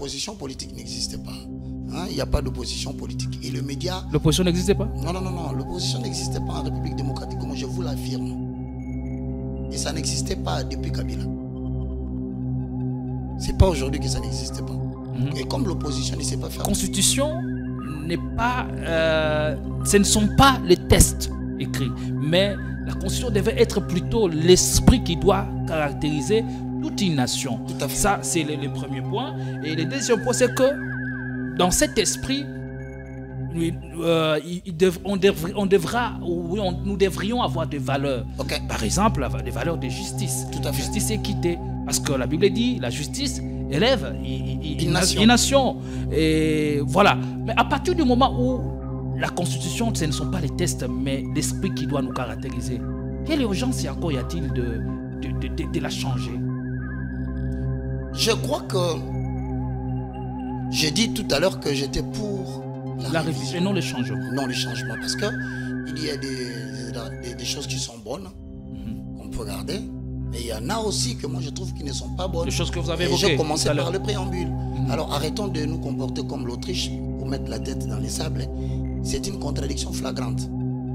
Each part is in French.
l'opposition politique n'existe pas. Hein, il n'y a pas d'opposition politique. Et le média... L'opposition n'existait pas? Non, non, non, non. L'opposition n'existait pas en République démocratique, comme je vous l'affirme. Et ça n'existait pas depuis Kabila. C'est pas aujourd'hui que ça n'existait pas. Et comme l'opposition ne sait pas faire... La Constitution n'est pas... ce ne sont pas les textes écrits, mais la Constitution devait être plutôt l'esprit qui doit caractériser toute une nation. Tout à fait. Ça, c'est le premier point. Et le deuxième point, c'est que dans cet esprit, nous devrions avoir des valeurs. Okay. Par exemple, des valeurs de justice. Tout à fait. Justice et équité. Parce que la Bible dit, la justice élève une nation. nation. Et voilà. Mais à partir du moment où la Constitution, ce ne sont pas les textes, mais l'esprit qui doit nous caractériser, quelle urgence encore y a-t-il de la changer? Je crois que... J'ai dit tout à l'heure que j'étais pour la révision et non le changement. Non, le changement. Parce que il y a des choses qui sont bonnes, qu'on peut garder. Mais il y en a aussi que moi je trouve qui ne sont pas bonnes. Les choses que vous avez évoquées. évoquées. Je commençais par le préambule. Alors arrêtons de nous comporter comme l'Autriche pour mettre la tête dans les sables. C'est une contradiction flagrante.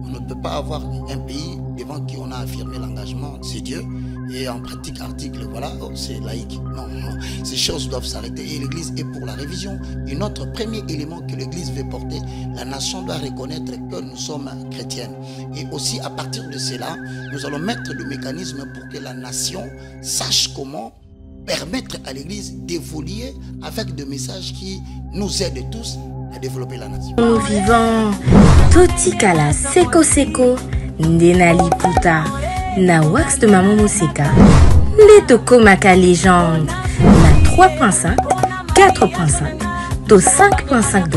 On ne peut pas avoir un pays devant qui on a affirmé l'engagement, c'est Dieu, et en pratique article, voilà, oh, c'est laïque. Non, non, ces choses doivent s'arrêter et l'Église est pour la révision. Et notre premier élément que l'Église veut porter, la nation doit reconnaître que nous sommes chrétiennes. Et aussi à partir de cela, nous allons mettre le mécanisme pour que la nation sache comment permettre à l'Église d'évoluer avec des messages qui nous aident tous à développer la nation. Nous vivons Totikala Seko Seko Ndenali Puta Na Wax de Maman Moseka Les Toko Maka Légende Na 3.5 4.5 To 5.5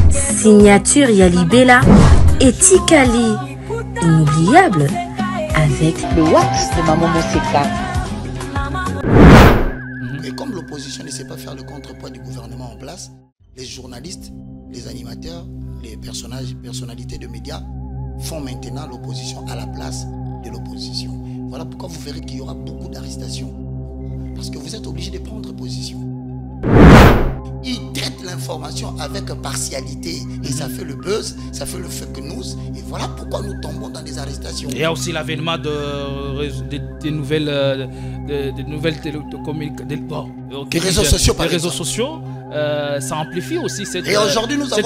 $. Signature Yalibela et Tikali Inoubliable avec le Wax de Maman Moseka. Et comme l'opposition ne sait pas faire le contrepoids du gouvernement en place, les journalistes, les animateurs, les personnalités de médias font maintenant l'opposition à la place de l'opposition. Voilà pourquoi vous verrez qu'il y aura beaucoup d'arrestations. Parce que vous êtes obligés de prendre position. Ils traitent l'information avec partialité et ça fait le buzz, ça fait le fake news. Et voilà pourquoi nous tombons dans des arrestations. Il y a aussi l'avènement des nouvelles des réseaux sociaux, par exemple. Les réseaux sociaux. Ça amplifie aussi cette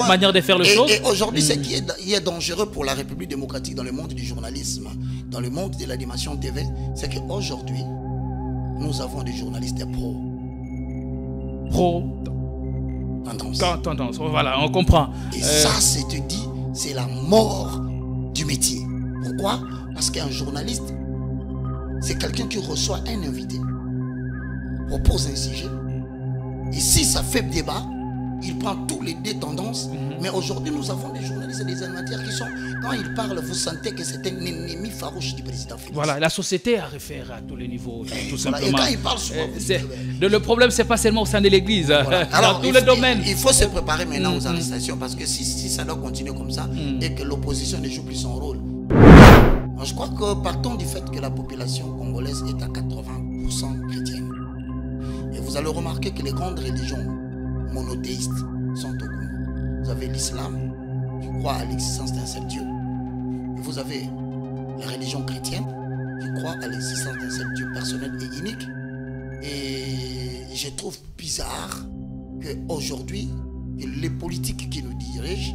manière de faire les choses. Et aujourd'hui, ce qui est dangereux pour la République démocratique dans le monde du journalisme, dans le monde de l'animation TV, c'est qu'aujourd'hui, nous avons des journalistes tendance. Voilà, on comprend. Et ça, c'est te dit, c'est la mort du métier. Pourquoi? Parce qu'un journaliste, c'est quelqu'un qui reçoit un invité, propose un sujet. Et si ça fait débat, il prend tous les deux tendances. Mais aujourd'hui, nous avons des journalistes et des animateurs qui sont, quand ils parlent, vous sentez que c'est un ennemi farouche du président Félix. Voilà, la société a référé à tous les niveaux, tout simplement. Et quand ils parlent souvent, le problème, c'est pas seulement au sein de l'Église, voilà. Dans tous les domaines. Il faut se préparer maintenant aux arrestations parce que si ça doit continuer comme ça et que l'opposition ne joue plus son rôle. Alors, je crois que partons du fait que la population congolaise est à 80% chrétienne. Et vous allez remarquer que les grandes religions monothéistes sont au Congo. Vous avez l'islam, qui croit à l'existence d'un seul Dieu. Et vous avez la religion chrétienne, qui croit à l'existence d'un seul Dieu personnel et unique. Et je trouve bizarre qu'aujourd'hui, les politiques qui nous dirigent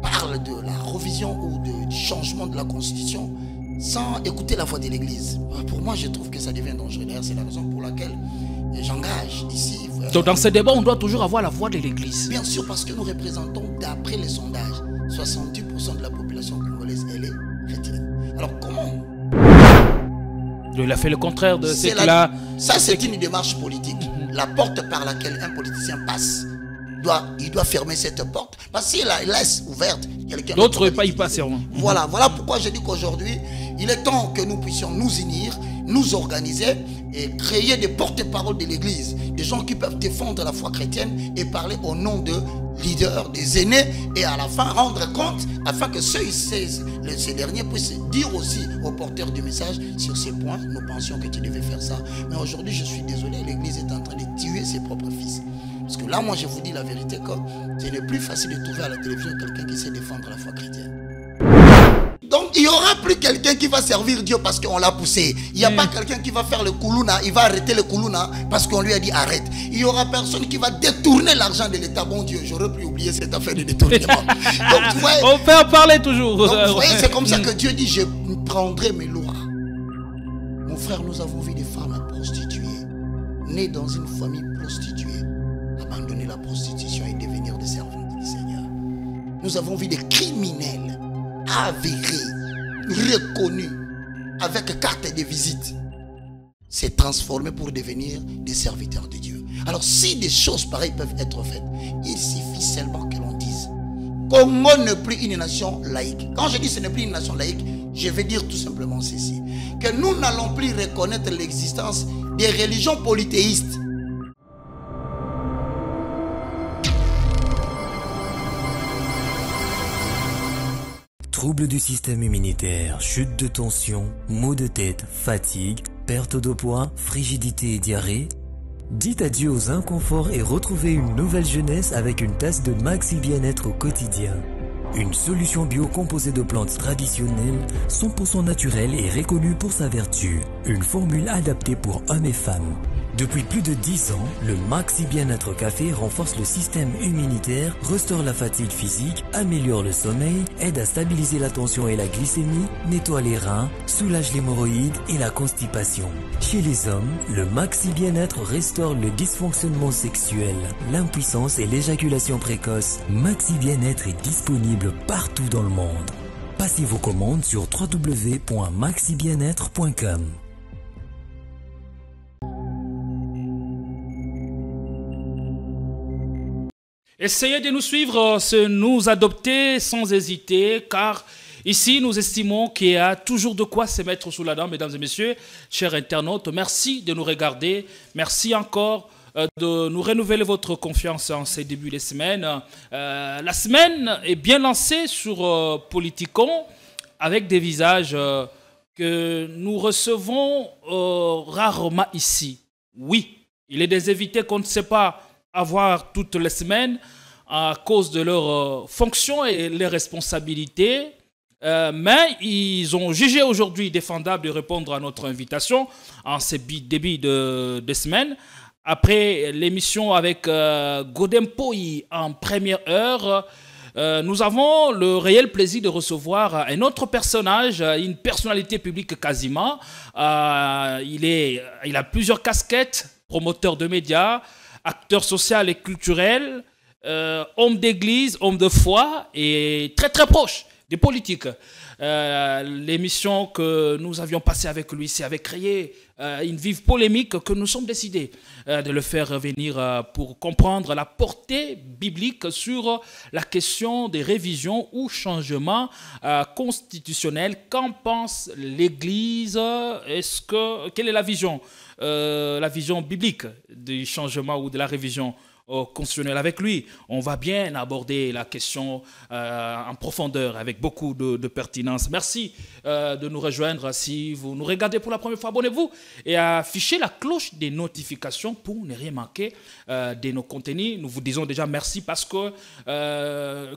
parlent de la révision ou du changement de la Constitution sans écouter la voix de l'Église. Pour moi, je trouve que ça devient dangereux. D'ailleurs, c'est la raison pour laquelle j'engage ici. Donc dans ce débat, on doit toujours avoir la voix de l'Église. Bien sûr, parce que nous représentons, d'après les sondages, 70% de la population congolaise, elle est chrétienne. Alors comment? Il a fait le contraire de ce qu'il a... Ça, c'est une démarche politique. La porte par laquelle un politicien passe, il doit fermer cette porte. Parce qu'il la laisse ouverte, quelqu'un d'autre d'autres pas y passeront. Voilà pourquoi je dis qu'aujourd'hui, il est temps que nous puissions nous unir, nous organiser et créer des porte-paroles de l'Église. Des gens qui peuvent défendre la foi chrétienne et parler au nom de leaders, des aînés, et à la fin rendre compte afin que ces derniers puissent dire aussi aux porteurs du message: sur ces points, nous pensions que tu devais faire ça. Mais aujourd'hui, je suis désolé, l'Église est en train de tuer ses propres fils. Parce que là, moi, je vous dis la vérité que ce n'est plus facile de trouver à la télévision quelqu'un qui sait défendre la foi chrétienne. Donc, il n'y aura plus quelqu'un qui va servir Dieu parce qu'on l'a poussé. Il n'y a pas quelqu'un qui va faire le koulouna, il va arrêter le koulouna parce qu'on lui a dit arrête. Il n'y aura personne qui va détourner l'argent de l'État. Bon Dieu, j'aurais pu oublier cette affaire de détournement. Donc, vous voyez, on peut en parler toujours. Donc, vous voyez, c'est comme ça que Dieu dit, je prendrai mes lois. Mon frère, nous avons vu des femmes prostituées, nées dans une famille prostituée, abandonner la prostitution et devenir des servantes du Seigneur. Nous avons vu des criminels avérés, reconnus, avec carte de visite, s'est transformé pour devenir des serviteurs de Dieu. Alors si des choses pareilles peuvent être faites, il suffit seulement que l'on dise Congo n'est plus une nation laïque. Quand je dis ce n'est plus une nation laïque, je vais dire tout simplement ceci, que nous n'allons plus reconnaître l'existence des religions polythéistes. Troubles du système immunitaire, chute de tension, maux de tête, fatigue, perte de poids, frigidité et diarrhée. Dites adieu aux inconforts et retrouvez une nouvelle jeunesse avec une tasse de Maxi Bien-être au quotidien. Une solution bio composée de plantes traditionnelles, 100% naturelle et reconnue pour sa vertu. Une formule adaptée pour hommes et femmes. Depuis plus de 10 ans, le Maxi Bien-être Café renforce le système immunitaire, restaure la fatigue physique, améliore le sommeil, aide à stabiliser la tension et la glycémie, nettoie les reins, soulage l'hémorroïde et la constipation. Chez les hommes, le Maxi Bien-être restaure le dysfonctionnement sexuel, l'impuissance et l'éjaculation précoce. Maxi Bien-être est disponible partout dans le monde. Passez vos commandes sur www.maxibienêtre.com. Essayez de nous suivre, nous adopter sans hésiter, car ici nous estimons qu'il y a toujours de quoi se mettre sous la dent, mesdames et messieurs, chers internautes. Merci de nous regarder, merci encore de nous renouveler votre confiance en ces débuts de semaine. La semaine est bien lancée sur Politicon, avec des visages que nous recevons rarement ici. Oui, il est des invités qu'on ne sait pas avoir toutes les semaines à cause de leurs fonctions et les responsabilités. Mais ils ont jugé aujourd'hui défendable de répondre à notre invitation en ce début de semaine. Après l'émission avec Godem Poi en première heure, nous avons le réel plaisir de recevoir un autre personnage, une personnalité publique quasiment. Il a plusieurs casquettes, promoteur de médias, acteur social et culturel, homme d'église, homme de foi et très très proche des politiques. L'émission que nous avions passée avec lui, c'est avait créé une vive polémique que nous sommes décidés de le faire revenir pour comprendre la portée biblique sur la question des révisions ou changements constitutionnels. Qu'en pense l'Église? Quelle est la vision biblique du changement ou de la révision constitutionnelle? Avec lui, on va bien aborder la question en profondeur avec beaucoup de pertinence. Merci de nous rejoindre. Si vous nous regardez pour la première fois, abonnez-vous et affichez la cloche des notifications pour ne rien manquer de nos contenus. Nous vous disons déjà merci parce que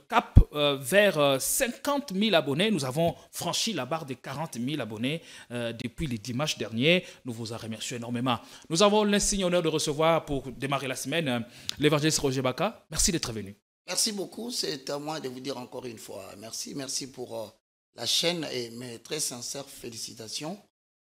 cap vers 50 000 abonnés, nous avons franchi la barre des 40 000 abonnés depuis le dimanche dernier. Nous vous en remercions énormément. Nous avons l'insigne honneur de recevoir pour démarrer la semaine l'évangéliste Roger Baka. Merci d'être venu. Merci beaucoup. C'est à moi de vous dire encore une fois merci. Merci pour la chaîne et mes très sincères félicitations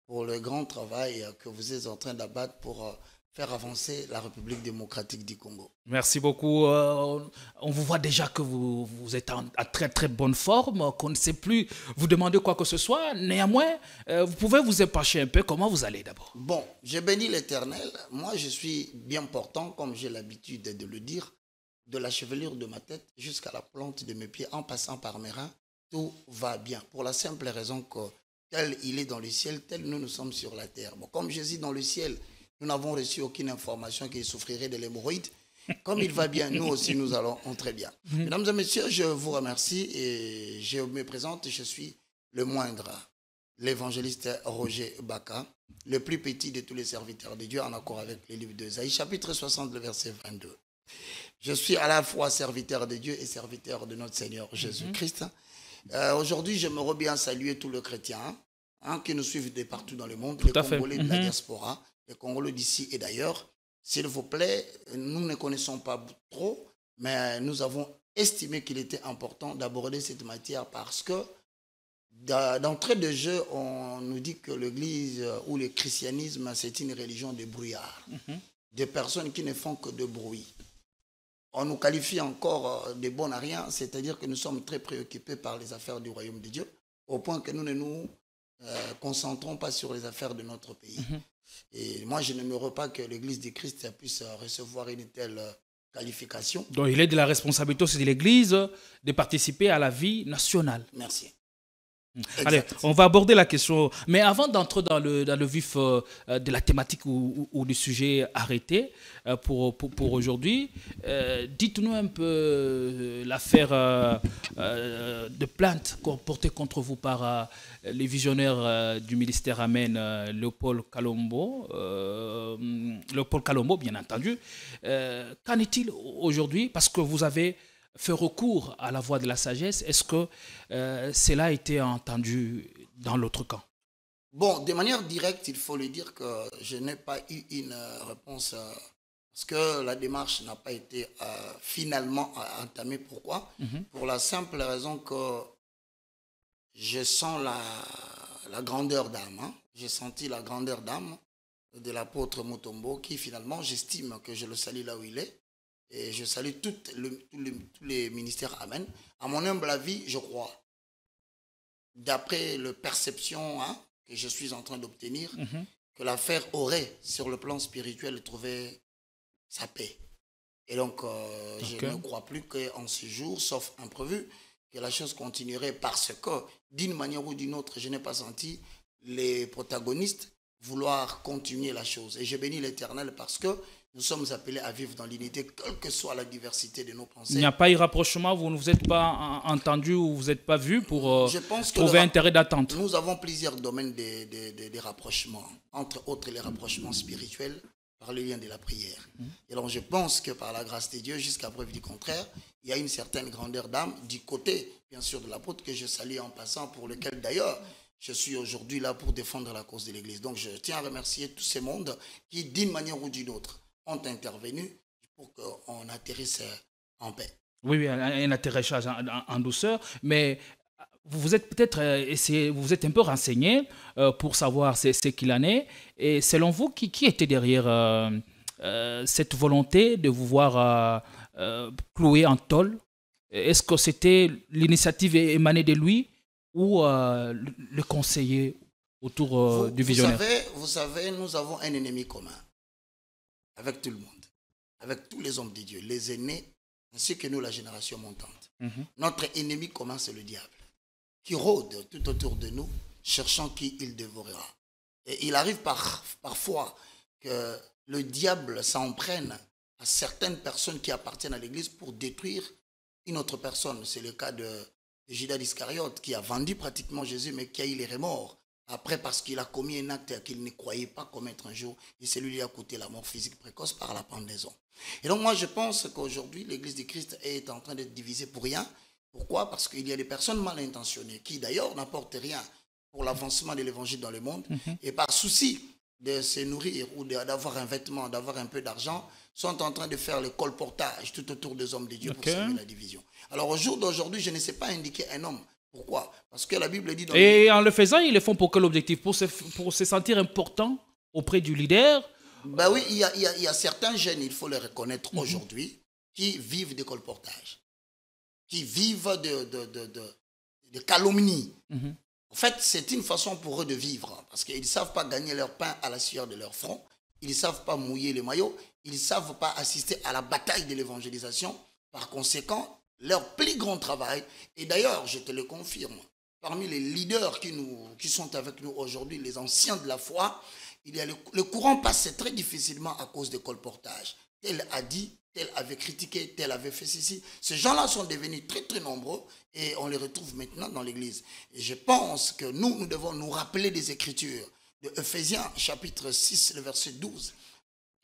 pour le grand travail que vous êtes en train d'abattre pour faire avancer la République démocratique du Congo. Merci beaucoup. On vous voit déjà que vous êtes en très très bonne forme, qu'on ne sait plus vous demander quoi que ce soit. Néanmoins, vous pouvez vous épancher un peu. Comment vous allez d'abord? Bon, je bénis l'Éternel. Moi, je suis bien portant, comme j'ai l'habitude de le dire, de la chevelure de ma tête jusqu'à la plante de mes pieds, en passant par mes reins, tout va bien. Pour la simple raison que tel il est dans le ciel, tel nous sommes sur la terre. Bon, comme Jésus dans le ciel, nous n'avons reçu aucune information qu'il souffrirait de l'hémorroïde. Comme il va bien, nous aussi, nous allons très bien. Mesdames et messieurs, je vous remercie et je me présente. Je suis le moindre, l'évangéliste Roger Baka, le plus petit de tous les serviteurs de Dieu, en accord avec les livres d'Ésaïe, chapitre 60, le verset 22. Je suis à la fois serviteur de Dieu et serviteur de notre Seigneur Jésus-Christ. Aujourd'hui, j'aimerais bien saluer tous les chrétiens qui nous suivent de partout dans le monde, les Congolais de la diaspora, les Congolais d'ici et d'ailleurs. S'il vous plaît, nous ne connaissons pas trop, mais nous avons estimé qu'il était important d'aborder cette matière parce que d'entrée de jeu, on nous dit que l'Église ou le christianisme, c'est une religion de brouillard, de personnes qui ne font que de bruit. On nous qualifie encore de bons à rien, c'est-à-dire que nous sommes très préoccupés par les affaires du royaume de Dieu, au point que nous ne nous concentrons pas sur les affaires de notre pays. Et moi, je n'aimerais pas que l'Église de Christ puisse recevoir une telle qualification. Donc, il est de la responsabilité aussi de l'Église de participer à la vie nationale. Merci. Allez, on va aborder la question. Mais avant d'entrer dans le vif de la thématique ou du sujet arrêté pour aujourd'hui, dites-nous un peu l'affaire de plainte portée contre vous par les visionnaires du ministère Amen, Léopold Kalombo, bien entendu. Qu'en est-il aujourd'hui? Parce que vous avez fait recours à la voie de la sagesse. Est-ce que cela a été entendu dans l'autre camp? Bon, de manière directe, il faut le dire que je n'ai pas eu une réponse parce que la démarche n'a pas été finalement entamée. Pourquoi? Pour la simple raison que je sens la grandeur d'âme. J'ai senti la grandeur d'âme de l'apôtre Mutombo qui finalement, j'estime que je le salue là où il est. Et je salue tous les ministères Amen. À mon humble avis, je crois, d'après la perception que je suis en train d'obtenir, que l'affaire aurait, sur le plan spirituel, trouvé sa paix. Et donc, je ne crois plus qu'en ce jour, sauf imprévu, que la chose continuerait parce que, d'une manière ou d'une autre, je n'ai pas senti les protagonistes vouloir continuer la chose. Et je bénis l'Éternel parce que nous sommes appelés à vivre dans l'unité, quelle que soit la diversité de nos pensées. Il n'y a pas eu rapprochement, vous ne vous êtes pas entendu ou vous n'êtes pas vu pour trouver un terrain d'attente? Nous avons plusieurs domaines de rapprochement, entre autres les rapprochements spirituels par le lien de la prière. Et donc je pense que par la grâce de Dieu, jusqu'à preuve du contraire, il y a une certaine grandeur d'âme du côté, bien sûr, de l'apôtre que je salue en passant, pour lequel d'ailleurs je suis aujourd'hui là pour défendre la cause de l'Église. Donc je tiens à remercier tous ces mondes qui, d'une manière ou d'une autre, ont intervenu pour qu'on atterrisse en paix. Oui, un atterrissage en douceur, mais vous êtes peut-être vous êtes un peu renseigné pour savoir ce qu'il en est. Et selon vous, qui était derrière cette volonté de vous voir cloué en tôle? Est-ce que c'était l'initiative émanée de lui ou le conseiller autour du visionnaire? Vous savez, nous avons un ennemi commun avec tout le monde, avec tous les hommes de Dieu, les aînés, ainsi que nous, la génération montante. Notre ennemi commun, c'est le diable, qui rôde tout autour de nous, cherchant qui il dévorera. Et il arrive parfois que le diable s'en prenne à certaines personnes qui appartiennent à l'Église pour détruire une autre personne. C'est le cas de Judas Iscariote, qui a vendu pratiquement Jésus, mais qui a eu les remords après parce qu'il a commis un acte qu'il ne croyait pas commettre un jour, et celui-là a coûté la mort physique précoce par la pendaison. Et donc moi je pense qu'aujourd'hui l'Église de Christ est en train d'être divisée pour rien. Pourquoi? Parce qu'il y a des personnes mal intentionnées qui d'ailleurs n'apportent rien pour l'avancement de l'évangile dans le monde, et par souci de se nourrir ou d'avoir un vêtement, d'avoir un peu d'argent, sont en train de faire le colportage tout autour des hommes de Dieu pour semer la division. Alors au jour d'aujourd'hui, je ne sais pas indiquer un homme. Pourquoi? Parce que la Bible dit... Et en le faisant, ils le font pour quel objectif? Pour se sentir important auprès du leader? Ben oui, il y a certains jeunes, il faut les reconnaître aujourd'hui, qui vivent de colportage, qui vivent de calomnie. En fait, c'est une façon pour eux de vivre, parce qu'ils ne savent pas gagner leur pain à la sueur de leur front, ils ne savent pas mouiller les maillots, ils ne savent pas assister à la bataille de l'évangélisation. Par conséquent, leur plus grand travail, et d'ailleurs, je te le confirme, parmi les leaders qui sont avec nous aujourd'hui, les anciens de la foi, il y a le courant passe très difficilement à cause des colportages. Tel a dit, tel avait critiqué, tel avait fait ceci. Ces gens-là sont devenus très très nombreux et on les retrouve maintenant dans l'Église. Et je pense que nous devons nous rappeler des Écritures de Ephésiens chapitre 6, le verset 12.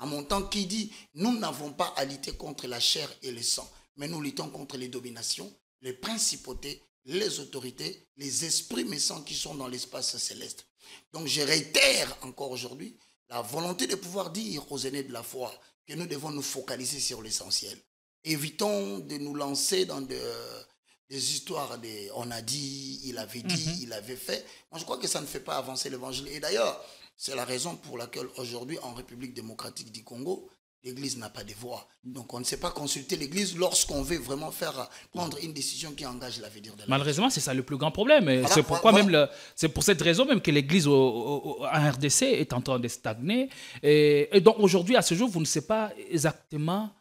à mon temps, qui dit « Nous n'avons pas à lutter contre la chair et le sang, mais nous luttons contre les dominations, les principautés, les autorités, les esprits méchants qui sont dans l'espace céleste. » Donc je réitère encore aujourd'hui la volonté de pouvoir dire aux aînés de la foi que nous devons nous focaliser sur l'essentiel. Évitons de nous lancer dans des histoires de « on a dit, il avait dit, il avait fait ». Moi, je crois que ça ne fait pas avancer l'évangile. Et d'ailleurs, c'est la raison pour laquelle aujourd'hui, en République démocratique du Congo, l'Église n'a pas de voix. Donc, on ne sait pas consulter l'Église lorsqu'on veut vraiment prendre une décision qui engage l'avenir de la Malheureusement, c'est ça le plus grand problème. Voilà, c'est pourquoi c'est pour cette raison même que l'Église en RDC est en train de stagner. Et donc, aujourd'hui, à ce jour, vous ne savez pas exactement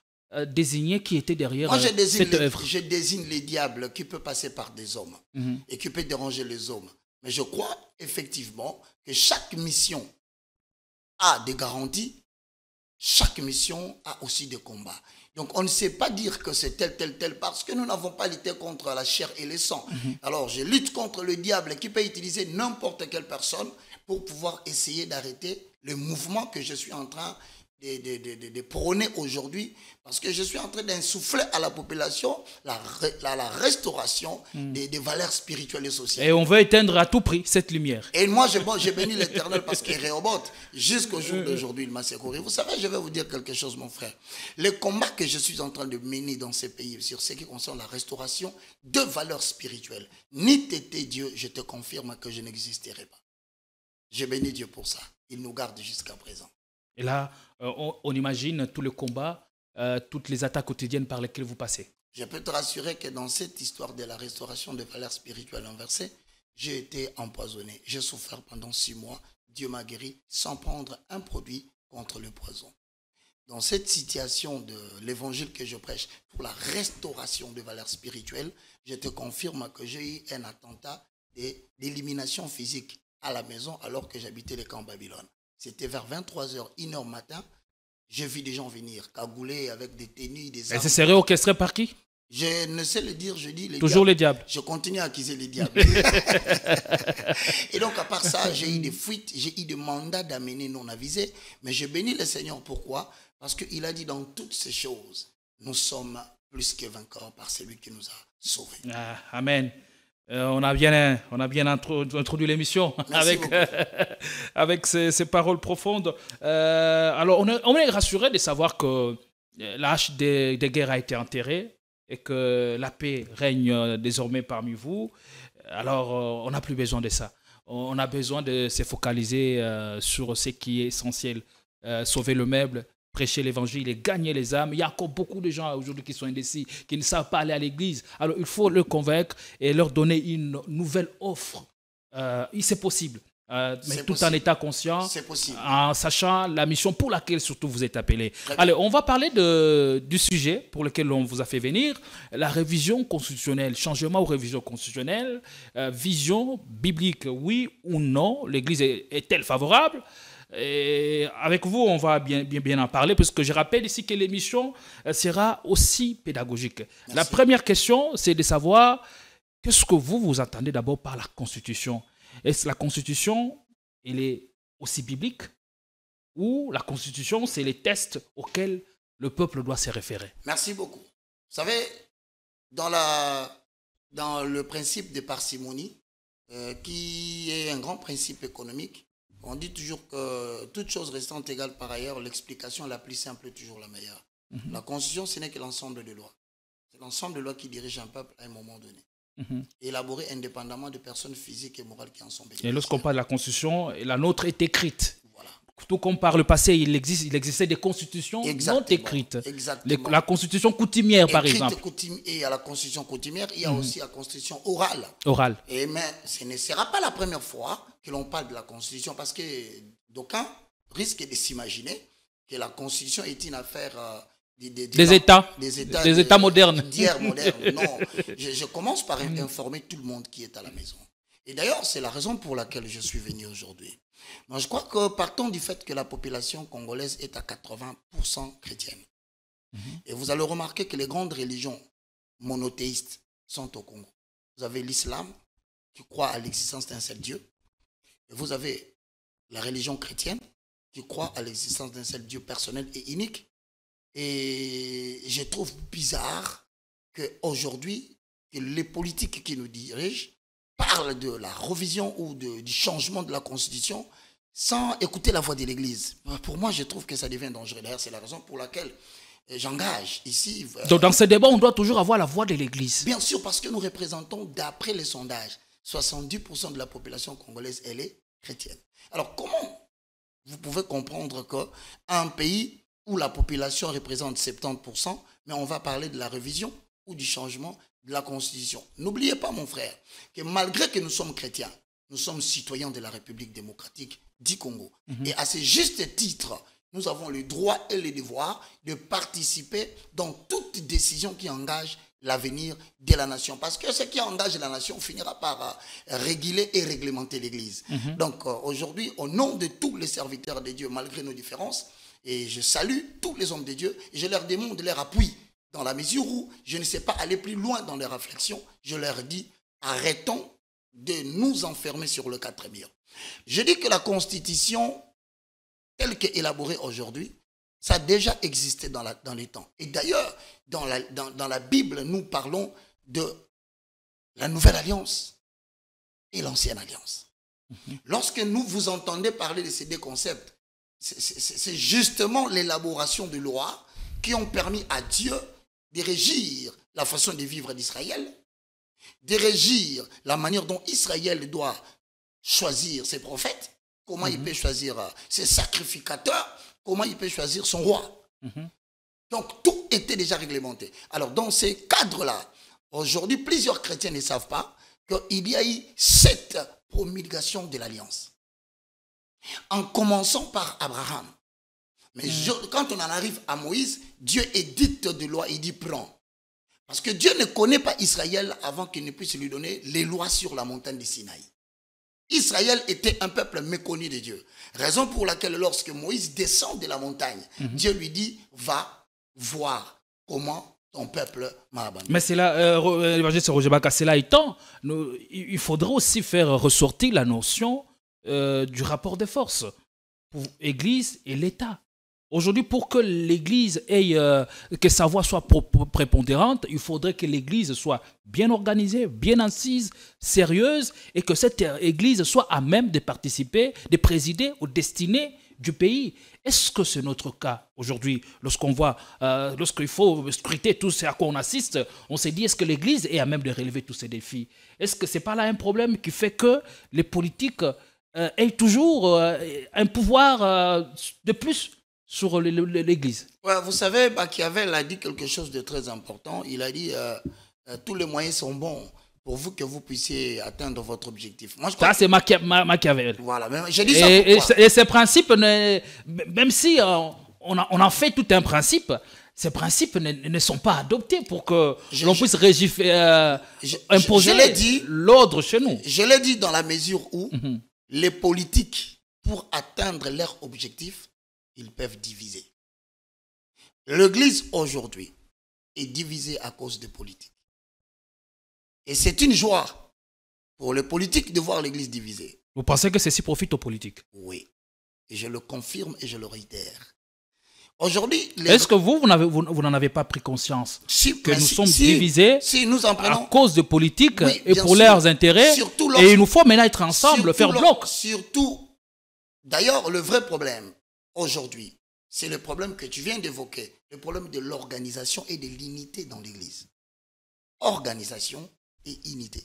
désigner qui était derrière cette œuvre. Je désigne les diables qui peuvent passer par des hommes et qui peuvent déranger les hommes. Mais je crois effectivement que chaque mission a des garanties. Chaque mission a aussi des combats. Donc, on ne sait pas dire que c'est tel, parce que nous n'avons pas lutté contre la chair et le sang. Alors, je lutte contre le diable qui peut utiliser n'importe quelle personne pour pouvoir essayer d'arrêter le mouvement que je suis en train de prôner aujourd'hui, parce que je suis en train d'insuffler à la population la restauration des valeurs spirituelles et sociales. Et on veut éteindre à tout prix cette lumière. Et moi, j'ai béni l'Éternel parce qu'il réobote. Jusqu'au jour d'aujourd'hui, il m'a secouru. Vous savez, je vais vous dire quelque chose, mon frère. Le combat que je suis en train de mener dans ces pays, sur ce qui concerne la restauration de valeurs spirituelles, ni t'étais Dieu, je te confirme que je n'existerai pas. J'ai béni Dieu pour ça. Il nous garde jusqu'à présent. Et là, on imagine tout le combat, toutes les attaques quotidiennes par lesquelles vous passez. Je peux te rassurer que dans cette histoire de la restauration des valeurs spirituelles inversées, j'ai été empoisonné. J'ai souffert pendant 6 mois. Dieu m'a guéri sans prendre un produit contre le poison. Dans cette situation de l'évangile que je prêche pour la restauration des valeurs spirituelles, je te confirme que j'ai eu un attentat d'élimination physique à la maison alors que j'habitais les camps Babylone. C'était vers 23h, 1h matin. J'ai vu des gens venir, cagoulés avec des tenues, des armes. Et ce serait orchestré par qui? Je ne sais le dire, je dis les toujours diables. Les diables. Je continue à accuser les diables. Et donc, à part ça, j'ai eu des fuites, j'ai eu des mandats d'amener non avisés. Mais je bénis le Seigneur. Pourquoi? Parce qu'il a dit dans toutes ces choses, nous sommes plus que vainqueurs par celui qui nous a sauvés. Ah, amen. On a bien introduit l'émission avec ces paroles profondes. Alors, on est rassuré de savoir que la hache des guerres a été enterrée et que la paix règne désormais parmi vous. Alors, on n'a plus besoin de ça. On a besoin de se focaliser sur ce qui est essentiel. Sauver le meuble, prêcher l'évangile et gagner les âmes. Il y a encore beaucoup de gens aujourd'hui qui sont indécis, qui ne savent pas aller à l'église. Alors, il faut les convaincre et leur donner une nouvelle offre. C'est possible. Mais tout en état conscient, en sachant la mission pour laquelle surtout vous êtes appelé. Allez, on va parler du sujet pour lequel on vous a fait venir, la révision constitutionnelle, changement ou révision constitutionnelle, vision biblique, oui ou non, l'Église est-elle favorable? Et avec vous, on va bien en parler, parce que je rappelle ici que l'émission sera aussi pédagogique. Merci. La première question, c'est de savoir qu'est-ce que vous entendez d'abord par la Constitution. Est-ce que la Constitution, elle est aussi biblique, ou la Constitution, c'est les textes auxquels le peuple doit se référer? Merci beaucoup. Vous savez, dans le principe de parcimonie, qui est un grand principe économique, on dit toujours que toute chose restant égale par ailleurs, l'explication la plus simple est toujours la meilleure. La Constitution, ce n'est que l'ensemble des lois. C'est l'ensemble des lois qui dirigent un peuple à un moment donné. Élaborées indépendamment de personnes physiques et morales qui en sont bénéficiaires. Et lorsqu'on parle de la Constitution, la nôtre est écrite. Voilà. Tout comme par le passé, il existait des constitutions non écrites. Exactement. La Constitution coutumière, par exemple. Et à la Constitution coutumière, il y a aussi la Constitution orale. Mais ce ne sera pas la première fois que l'on parle de la Constitution, parce que d'aucuns risquent de s'imaginer que la Constitution est une affaire des États modernes. D'hier moderne. Non, je commence par informer tout le monde qui est à la maison. Et d'ailleurs, c'est la raison pour laquelle je suis venu aujourd'hui. Moi, je crois que partons du fait que la population congolaise est à 80% chrétienne. Et vous allez remarquer que les grandes religions monothéistes sont au Congo. Vous avez l'islam, qui croit à l'existence d'un seul Dieu. Et vous avez la religion chrétienne, qui croient à l'existence d'un seul Dieu personnel et unique. Et je trouve bizarre qu'aujourd'hui, que les politiques qui nous dirigent parlent de la révision ou du changement de la Constitution sans écouter la voix de l'Église. Pour moi, je trouve que ça devient dangereux. D'ailleurs, c'est la raison pour laquelle j'engage ici. Donc dans ce débat, on doit toujours avoir la voix de l'Église. Bien sûr, parce que nous représentons, d'après les sondages, 70% de la population congolaise, elle est chrétienne. Alors comment vous pouvez comprendre qu'un pays où la population représente 70%, mais on va parler de la révision ou du changement de la Constitution? N'oubliez pas, mon frère, que malgré que nous sommes chrétiens, nous sommes citoyens de la République démocratique du Congo. Et à ce juste titre, nous avons le droit et le devoir de participer dans toute décision qui engage l'avenir de la nation. Parce que ce qui engage la nation finira par réguler et réglementer l'Église. Donc aujourd'hui, au nom de tous les serviteurs de Dieu, malgré nos différences, et je salue tous les hommes de Dieu, et je leur demande leur appui, dans la mesure où je ne sais pas aller plus loin dans les réflexions. Je leur dis, arrêtons de nous enfermer sur le 4 murs. Je dis que la Constitution, telle qu'élaborée aujourd'hui, ça a déjà existé dans les temps. Et d'ailleurs, dans la Bible, nous parlons de la Nouvelle Alliance et l'Ancienne Alliance. Lorsque nous vous entendez parler de ces deux concepts, c'est justement l'élaboration de lois qui ont permis à Dieu de régir la façon de vivre d'Israël, de régir la manière dont Israël doit choisir ses prophètes, comment il peut choisir ses sacrificateurs, comment il peut choisir son roi. Donc tout était déjà réglementé. Alors dans ces cadres-là, aujourd'hui, plusieurs chrétiens ne savent pas qu'il y a eu 7 promulgations de l'Alliance. En commençant par Abraham. Mais quand on en arrive à Moïse, Dieu édicte des lois, il dit prends. Parce que Dieu ne connaît pas Israël avant qu'il ne puisse lui donner les lois sur la montagne du Sinaï. Israël était un peuple méconnu de Dieu. Raison pour laquelle lorsque Moïse descend de la montagne, Dieu lui dit, va voir comment ton peuple m'a abandonné. Mais c'est là, l'évangile de Roger Baka, cela étant, il faudrait aussi faire ressortir la notion du rapport de force pour l'Église et l'État. Aujourd'hui, pour que l'Église ait, que sa voix soit prépondérante, il faudrait que l'Église soit bien organisée, bien assise, sérieuse, et que cette Église soit à même de participer, de présider aux destinées du pays. Est-ce que c'est notre cas aujourd'hui? Lorsqu'on voit, lorsqu'il faut scruter tout ce à quoi on assiste, on s'est dit, est-ce que l'Église est à même de relever tous ces défis? Est-ce que ce n'est pas là un problème qui fait que les politiques aient toujours un pouvoir de plus sur l'Église? Ouais, vous savez, Machiavel a dit quelque chose de très important. Il a dit tous les moyens sont bons pour vous que vous puissiez atteindre votre objectif. Moi, je crois ça, c'est Machiavel. Voilà, j'ai dit ça et ces principes, même si on en fait tout un principe, ces principes ne sont pas adoptés pour que l'on puisse imposer l'ordre chez nous. Je l'ai dit dans la mesure où les politiques, pour atteindre leur objectif, ils peuvent diviser. L'Église aujourd'hui est divisée à cause des politiques. Et c'est une joie pour les politiques de voir l'Église divisée. Vous pensez que ceci profite aux politiques? Oui. Et je le confirme et je le réitère. Aujourd'hui, est-ce que vous n'en avez pas pris conscience que nous sommes divisés nous en prenons, à cause de politiques et pour sûr, leurs intérêts, et il nous faut maintenant être ensemble, faire bloc. Surtout, d'ailleurs, le vrai problème aujourd'hui, c'est le problème que tu viens d'évoquer, le problème de l'organisation et de l'unité dans l'Église. Organisation et unité.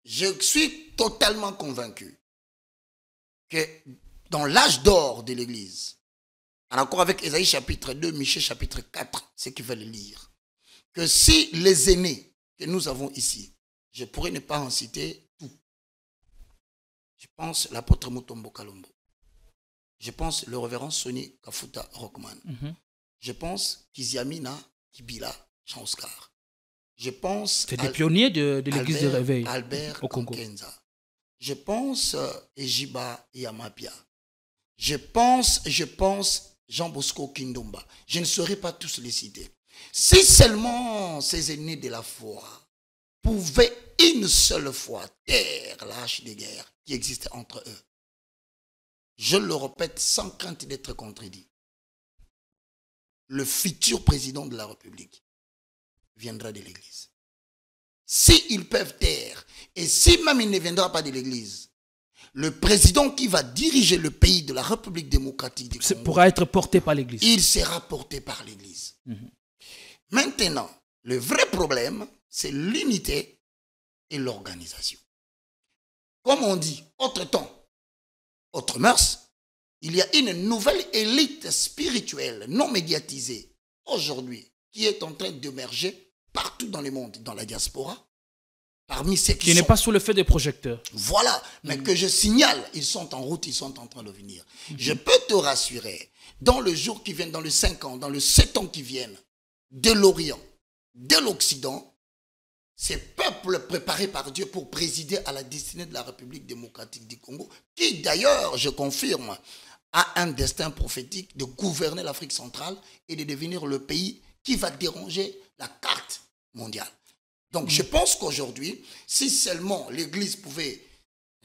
Je suis totalement convaincu que dans l'âge d'or de l'Église, en accord avec Ésaïe chapitre 2, Michée chapitre 4, ceux qui veulent lire, que si les aînés que nous avons ici, je pourrais ne pas en citer tout. Je pense l'apôtre Mutombo Kalombo. Je pense le révérend Sonny Kafuta Rockman. Je pense Kiziamina Kibila Jean-Oscar. Je pense... C'est des pionniers de l'église de réveil Albert au Congo. Kenza. Je pense Ejiba Yamapia. Je pense Jean Bosco Kindomba. Je ne saurais pas tous les citer. Si seulement ces aînés de la foi pouvaient une seule fois taire la hache de guerre qui existait entre eux, je le répète sans crainte d'être contredit, le futur président de la République viendra de l'Église. S'ils peuvent taire, et si même il ne viendra pas de l'Église, le président qui va diriger le pays de la République démocratique du Congo pourra être porté par l'Église. Il sera porté par l'Église. Maintenant, le vrai problème, c'est l'unité et l'organisation. Comme on dit, autre temps, autre mœurs, il y a une nouvelle élite spirituelle non médiatisée aujourd'hui qui est en train d'émerger partout dans le monde, dans la diaspora, parmi ceux qui n'est pas sous le feu des projecteurs. Voilà, mais que je signale, ils sont en route, ils sont en train de venir. Je peux te rassurer, dans le jour qui vient, dans les 5 ans, dans les 7 ans qui viennent, de l'Orient, de l'Occident, ces peuples préparés par Dieu pour présider à la destinée de la République démocratique du Congo, qui d'ailleurs, je confirme, a un destin prophétique de gouverner l'Afrique centrale et de devenir le pays qui va déranger la carte mondiale. Donc je pense qu'aujourd'hui, si seulement l'Église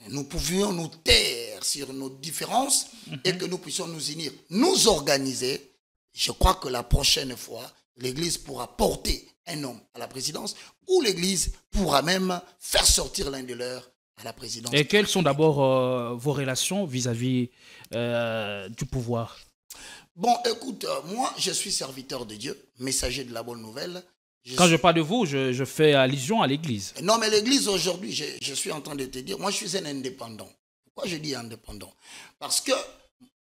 nous pouvions nous taire sur nos différences et que nous puissions nous unir, nous organiser, je crois que la prochaine fois, l'Église pourra porter un homme à la présidence ou l'Église pourra même faire sortir l'un de leurs à la présidence. Et quelles sont d'abord vos relations vis-à-vis du pouvoir? Bon, écoute, moi, je suis serviteur de Dieu, messager de la bonne nouvelle. Quand je parle de vous, je fais allusion à l'Église. Non, mais l'Église aujourd'hui, je suis en train de te dire, moi, je suis un indépendant. Pourquoi je dis indépendant? Parce que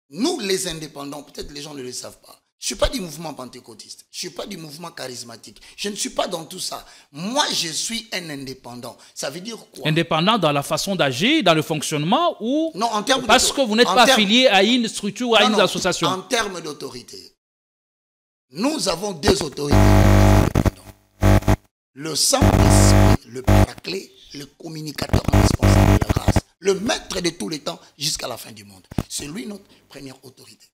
nous, les indépendants, peut-être les gens ne le savent pas. Je ne suis pas du mouvement pentecôtiste. Je ne suis pas du mouvement charismatique. Je ne suis pas dans tout ça. Moi, je suis un indépendant. Ça veut dire quoi? Indépendant dans la façon d'agir, dans le fonctionnement ou non, en termes parce que vous n'êtes pas affilié à une structure ou à une association? En termes d'autorité. Nous avons deux autorités. Le Saint-Esprit, le Paraclet, le communicateur indispensable de la grâce, le maître de tous les temps jusqu'à la fin du monde. C'est lui notre première autorité.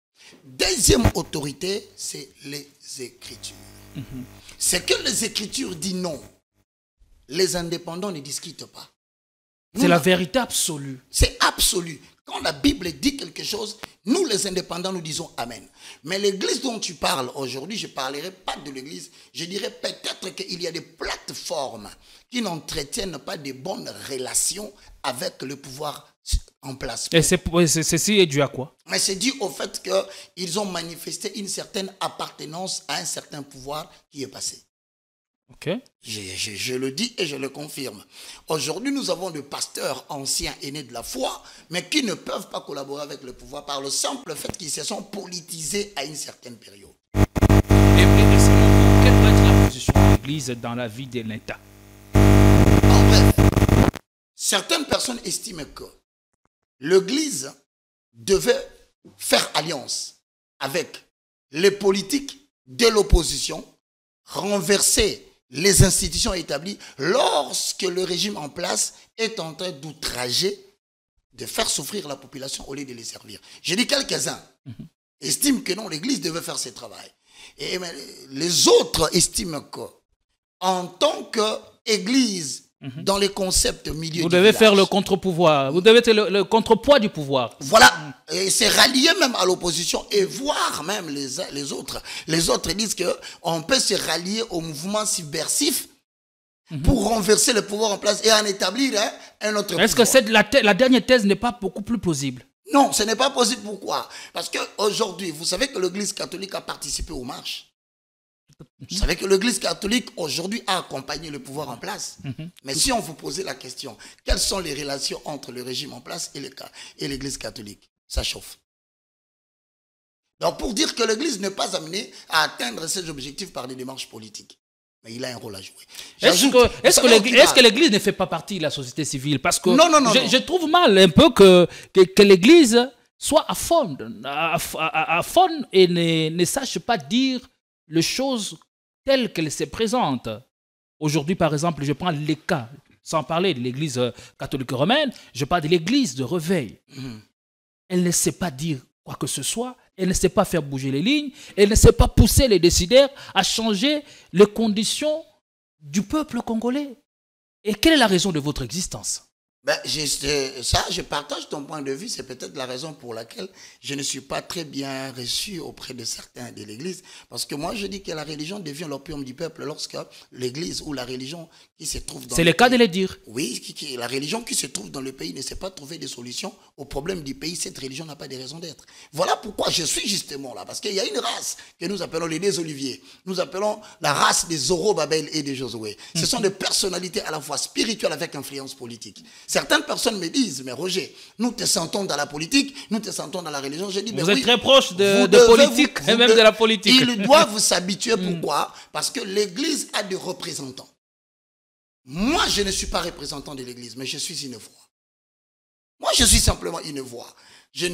Deuxième autorité, c'est les Écritures. C'est que les Écritures disent non. Les indépendants ne discutent pas. C'est la vérité absolue. C'est absolu. Quand la Bible dit quelque chose, nous les indépendants, nous disons Amen. Mais l'église dont tu parles aujourd'hui, je ne parlerai pas de l'église, je dirais peut-être qu'il y a des plateformes qui n'entretiennent pas de bonnes relations avec le pouvoir en place. Et ceci est dû à quoi? Mais c'est dû au fait qu'ils ont manifesté une certaine appartenance à un certain pouvoir qui est passé. Ok. Je le dis et je le confirme. Aujourd'hui, nous avons des pasteurs anciens aînés de la foi, mais qui ne peuvent pas collaborer avec le pouvoir par le simple fait qu'ils se sont politisés à une certaine période. Et selon vous, quelle doit être la position de l'Église dans la vie de l'État? En bref, certaines personnes estiment que l'Église devait faire alliance avec les politiques de l'opposition, renverser les institutions établies lorsque le régime en place est en train d'outrager, de faire souffrir la population au lieu de les servir. Je dis quelques-uns estiment que non, l'Église devait faire ce travail. Et les autres estiment que en tant qu'Église, dans les concepts milieu vous devez faire le contre-pouvoir. Vous devez être le contrepoids du pouvoir. Voilà. Et c'est rallier même à l'opposition et voir même les autres. Les autres disent qu'on peut se rallier au mouvement subversif pour renverser le pouvoir en place et en établir un autre pouvoir. Est-ce que la dernière thèse n'est pas beaucoup plus plausible? Non, ce n'est pas possible. Pourquoi? Parce qu'aujourd'hui, vous savez que l'Église catholique a participé aux marches. Vous savez que l'Église catholique aujourd'hui a accompagné le pouvoir en place. Mais si on vous posait la question, quelles sont les relations entre le régime en place et l'Église catholique? Ça chauffe. Donc pour dire que l'Église n'est pas amenée à atteindre ses objectifs par des démarches politiques. Mais il a un rôle à jouer. Est-ce que l'Église ne fait pas partie de la société civile? Parce que non. Je trouve mal un peu que l'Église soit à fond et ne sache pas dire les choses telles qu'elles se présentent. Aujourd'hui, par exemple, je prends les cas, sans parler de l'Église catholique romaine, je parle de l'Église de réveil. Elle ne sait pas dire quoi que ce soit, elle ne sait pas faire bouger les lignes, elle ne sait pas pousser les décideurs à changer les conditions du peuple congolais. Et quelle est la raison de votre existence? Ben, ça, je partage ton point de vue. C'est peut-être la raison pour laquelle je ne suis pas très bien reçu auprès de certains de l'Église. Parce que moi, je dis que la religion devient l'opium du peuple lorsque l'Église ou la religion qui se trouve dans C'est le cas de le dire. Oui, la religion qui se trouve dans le pays ne sait pas trouver des solutions aux problèmes du pays. Cette religion n'a pas de raison d'être. Voilà pourquoi je suis justement là. Parce qu'il y a une race que nous appelons les Désoliviers. Nous appelons la race des Zorobabel et des Josué. Ce sont des personnalités à la fois spirituelles avec influence politique. Certaines personnes me disent, mais Roger, nous te sentons dans la politique, nous te sentons dans la religion. Je dis, vous êtes très proche de politique et même de la politique. Ils doivent s'habituer. Pourquoi? Parce que l'Église a des représentants. Moi, je ne suis pas représentant de l'Église, mais je suis une voix. Moi, je suis simplement une voix. Je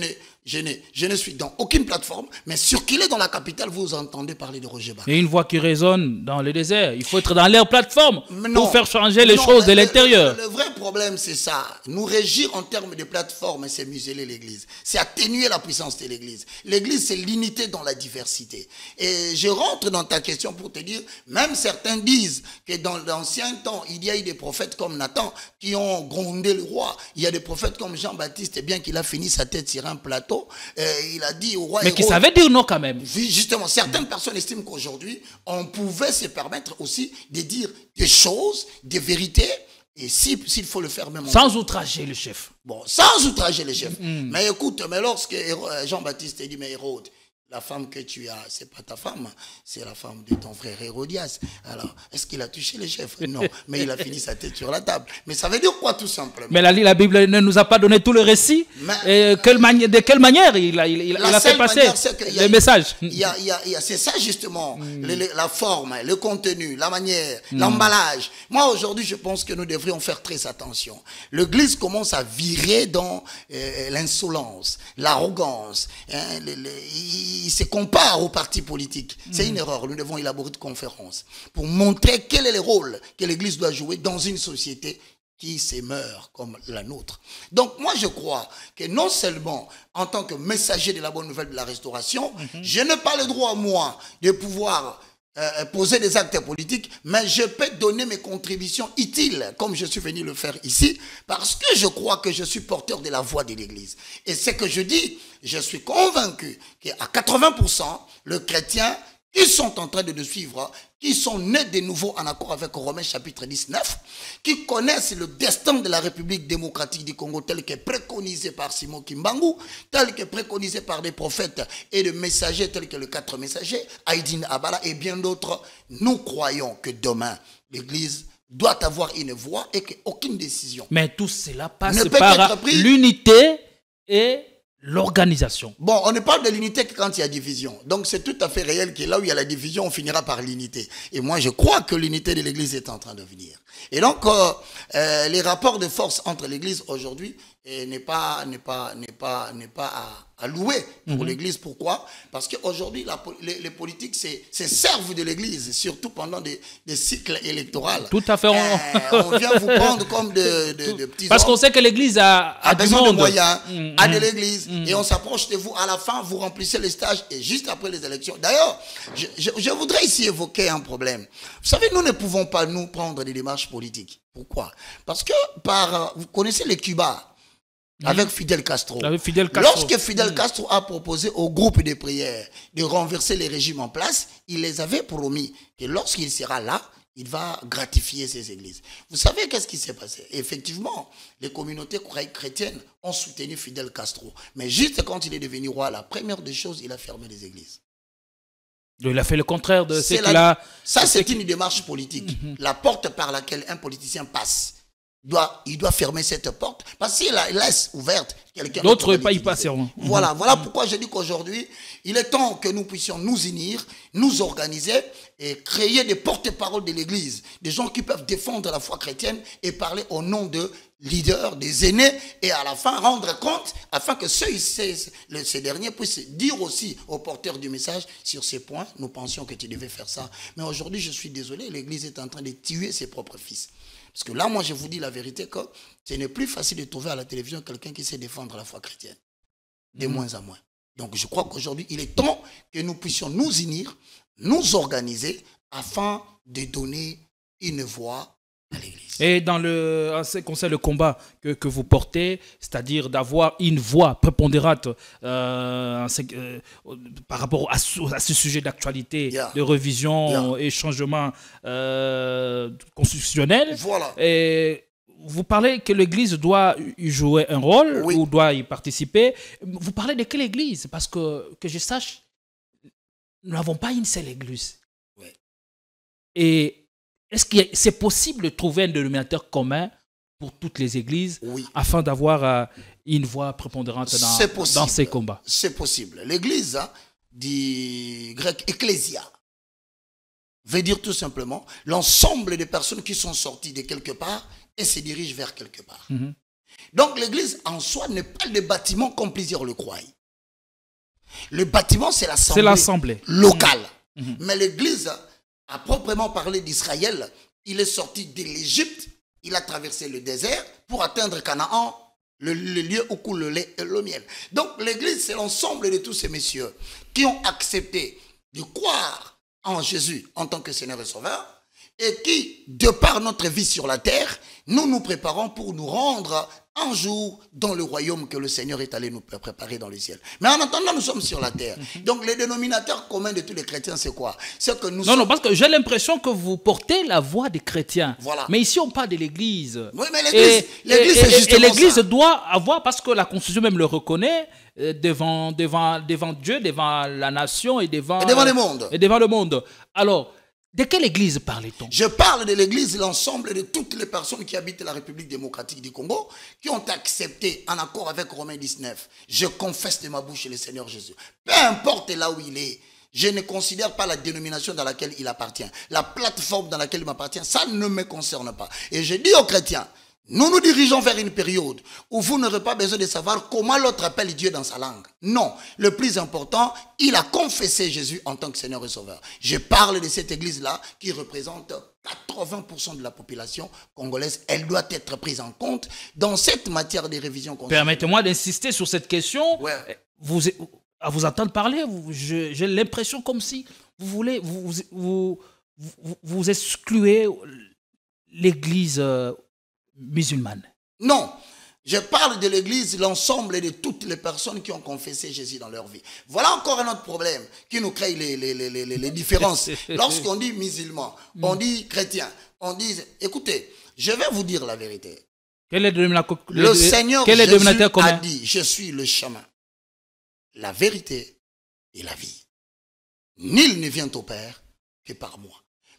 ne suis dans aucune plateforme, mais circuler dans la capitale, vous entendez parler de Roger Baka. Et une voix qui résonne dans le désert. Il faut être dans leur plateforme pour faire changer les choses de l'intérieur. Le vrai problème, c'est ça. Nous régir en termes de plateforme, c'est museler l'Église. C'est atténuer la puissance de l'Église. L'Église, c'est l'unité dans la diversité. Et je rentre dans ta question pour te dire, même certains disent que dans l'ancien temps, il y a eu des prophètes comme Nathan qui ont grondé le roi. Il y a des prophètes comme Jean-Baptiste, bien qu'il a fini sa tête sur un plateau, il a dit au roi... Mais qui savait dire non quand même. Justement, certaines personnes estiment qu'aujourd'hui, on pouvait se permettre aussi de dire des choses, des vérités, et s'il faut le faire même... Sans outrager le chef. Bon, sans outrager le chef. Mais écoute, mais lorsque Jean-Baptiste dit, mais Hérode, la femme que tu as, c'est pas ta femme, c'est la femme de ton frère Hérodias. Alors, est-ce qu'il a touché le chef? Non, mais il a fini sa tête sur la table. Mais ça veut dire quoi tout simplement? Mais la Bible ne nous a pas donné tout le récit. De quelle manière il a fait passer le message? C'est ça justement, la forme, le contenu, la manière, l'emballage. Moi aujourd'hui, je pense que nous devrions faire très attention. L'Église commence à virer dans l'insolence, l'arrogance, il se compare aux partis politiques. C'est une erreur. Nous devons élaborer de conférences pour montrer quel est le rôle que l'Église doit jouer dans une société qui se meurt comme la nôtre. Donc moi je crois que non seulement en tant que messager de la bonne nouvelle de la restauration, je n'ai pas le droit moi de pouvoir poser des actes politiques, mais je peux donner mes contributions utiles, comme je suis venu le faire ici, parce que je crois que je suis porteur de la voix de l'Église. Et ce que je dis, je suis convaincu qu'à 80%, les chrétiens qui sont en train de nous suivre, qui sont nés de nouveau en accord avec Romains chapitre 19, qui connaissent le destin de la République démocratique du Congo tel que préconisé par Simon Kimbangu, tel que préconisé par des prophètes et des messagers tels que les 4 messagers, Aïdin Abala et bien d'autres, nous croyons que demain, l'Église doit avoir une voix et qu'aucune décision. Mais tout cela passe par l'unité et l'organisation. Bon, on ne parle de l'unité que quand il y a division. Donc c'est tout à fait réel que là où il y a la division, on finira par l'unité. Et moi, je crois que l'unité de l'Église est en train de venir. Et donc, les rapports de force entre l'Église aujourd'hui n'est pas à louer pour l'Église. Pourquoi? Parce qu'aujourd'hui, les politiques se servent de l'Église, surtout pendant des cycles électoraux. Tout à fait. On vient vous prendre comme de petits Parce qu'on sait que l'Église a besoin de moyens, a de l'Église, et on s'approche de vous. À la fin, vous remplissez les stages, et juste après les élections. D'ailleurs, je voudrais ici évoquer un problème. Vous savez, nous ne pouvons pas nous prendre des démarches politiques. Pourquoi? Parce que vous connaissez les Cuba. Avec Fidel Castro. Lorsque Fidel Castro a proposé au groupe de prière de renverser les régimes en place, il les avait promis que lorsqu'il sera là, il va gratifier ces églises. Vous savez qu'est-ce qui s'est passé? Effectivement, les communautés chrétiennes ont soutenu Fidel Castro. Mais juste quand il est devenu roi, la première des choses, il a fermé les églises. Il a fait le contraire de ce qu'il a... Ça, c'est une démarche politique. La porte par laquelle un politicien passe, il doit fermer cette porte, parce qu'il la laisse ouverte, quelqu'un d'autre pas y passeront. Voilà pourquoi je dis qu'aujourd'hui, il est temps que nous puissions nous unir, nous organiser et créer des porte-paroles de l'Église, des gens qui peuvent défendre la foi chrétienne et parler au nom de leaders, des aînés, et à la fin rendre compte, afin que ces derniers puissent dire aussi aux porteurs du message, sur ces points, nous pensions que tu devais faire ça. Mais aujourd'hui, je suis désolé, l'Église est en train de tuer ses propres fils. Parce que là, moi, je vous dis la vérité que ce n'est plus facile de trouver à la télévision quelqu'un qui sait défendre la foi chrétienne. De moins en moins. Donc, je crois qu'aujourd'hui, il est temps que nous puissions nous unir, nous organiser, afin de donner une voix à l'église. Et dans en ce qui concerne le combat que vous portez, c'est-à-dire d'avoir une voix prépondérante par rapport à ce sujet d'actualité, de révision et changement constitutionnel. Voilà. Et vous parlez que l'Église doit y jouer un rôle ou doit y participer. Vous parlez de quelle Église? Parce que je sache, nous n'avons pas une seule Église. Oui. Et est-ce que c'est possible de trouver un dénominateur commun pour toutes les églises afin d'avoir une voix prépondérante dans ces combats? C'est possible. L'église, du grec ecclésia, veut dire tout simplement l'ensemble des personnes qui sont sorties de quelque part et se dirigent vers quelque part. Donc l'église en soi n'est pas le bâtiment comme plusieurs le croient. Le bâtiment, c'est l'assemblée locale. Mais l'église, à proprement parler d'Israël, il est sorti de l'Égypte, il a traversé le désert pour atteindre Canaan, le lieu où coule le lait et le miel. Donc l'église, c'est l'ensemble de tous ces messieurs qui ont accepté de croire en Jésus en tant que Seigneur et Sauveur et qui, de par notre vie sur la terre, nous nous préparons pour nous rendre un jour dans le royaume que le Seigneur est allé nous préparer dans le ciel. Mais en attendant, nous sommes sur la terre. Donc, les dénominateurs communs de tous les chrétiens, c'est quoi? C'est que nous sommes... Non, parce que j'ai l'impression que vous portez la voix des chrétiens. Voilà. Mais ici, on parle de l'Église. Oui, mais l'Église, c'est justement ça. Et l'Église doit avoir, parce que la Constitution même le reconnaît, devant Dieu, devant la nation et devant le monde. Et devant le monde. Alors, de quelle église parle-t-on? Je parle de l'église, l'ensemble de toutes les personnes qui habitent la République démocratique du Congo, qui ont accepté, en accord avec Romains 19, je confesse de ma bouche le Seigneur Jésus. Peu importe là où il est, je ne considère pas la dénomination dans laquelle il appartient. La plateforme dans laquelle il m'appartient, ça ne me concerne pas. Et je dis aux chrétiens, nous nous dirigeons vers une période où vous n'aurez pas besoin de savoir comment l'autre appelle Dieu dans sa langue. Non, le plus important, il a confessé Jésus en tant que Seigneur et Sauveur. Je parle de cette église-là qui représente 80% de la population congolaise. Elle doit être prise en compte dans cette matière de révision constitutionnelle. Permettez-moi d'insister sur cette question. À vous entendre parler, j'ai l'impression comme si vous voulez vous excluez l'église musulmane. Non, je parle de l'église, l'ensemble de toutes les personnes qui ont confessé Jésus dans leur vie. Voilà encore un autre problème qui nous crée les différences. Lorsqu'on dit musulman, on dit chrétien, on dit... Écoutez, je vais vous dire la vérité. Le Seigneur Jésus a dit, je suis le chemin, la vérité et la vie. Nul ne vient au Père que par moi.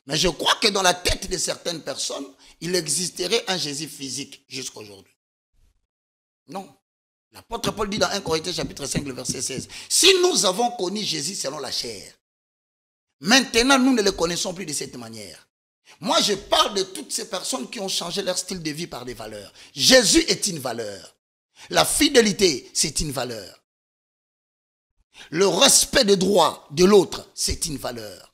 Mais je crois que dans la tête de certaines personnes, il existerait un Jésus physique jusqu'à aujourd'hui. Non. L'apôtre Paul dit dans 1 Corinthiens chapitre 5, le verset 16. Si nous avons connu Jésus selon la chair, maintenant nous ne le connaissons plus de cette manière. Moi je parle de toutes ces personnes qui ont changé leur style de vie par des valeurs. Jésus est une valeur. La fidélité, c'est une valeur. Le respect des droits de l'autre, c'est une valeur.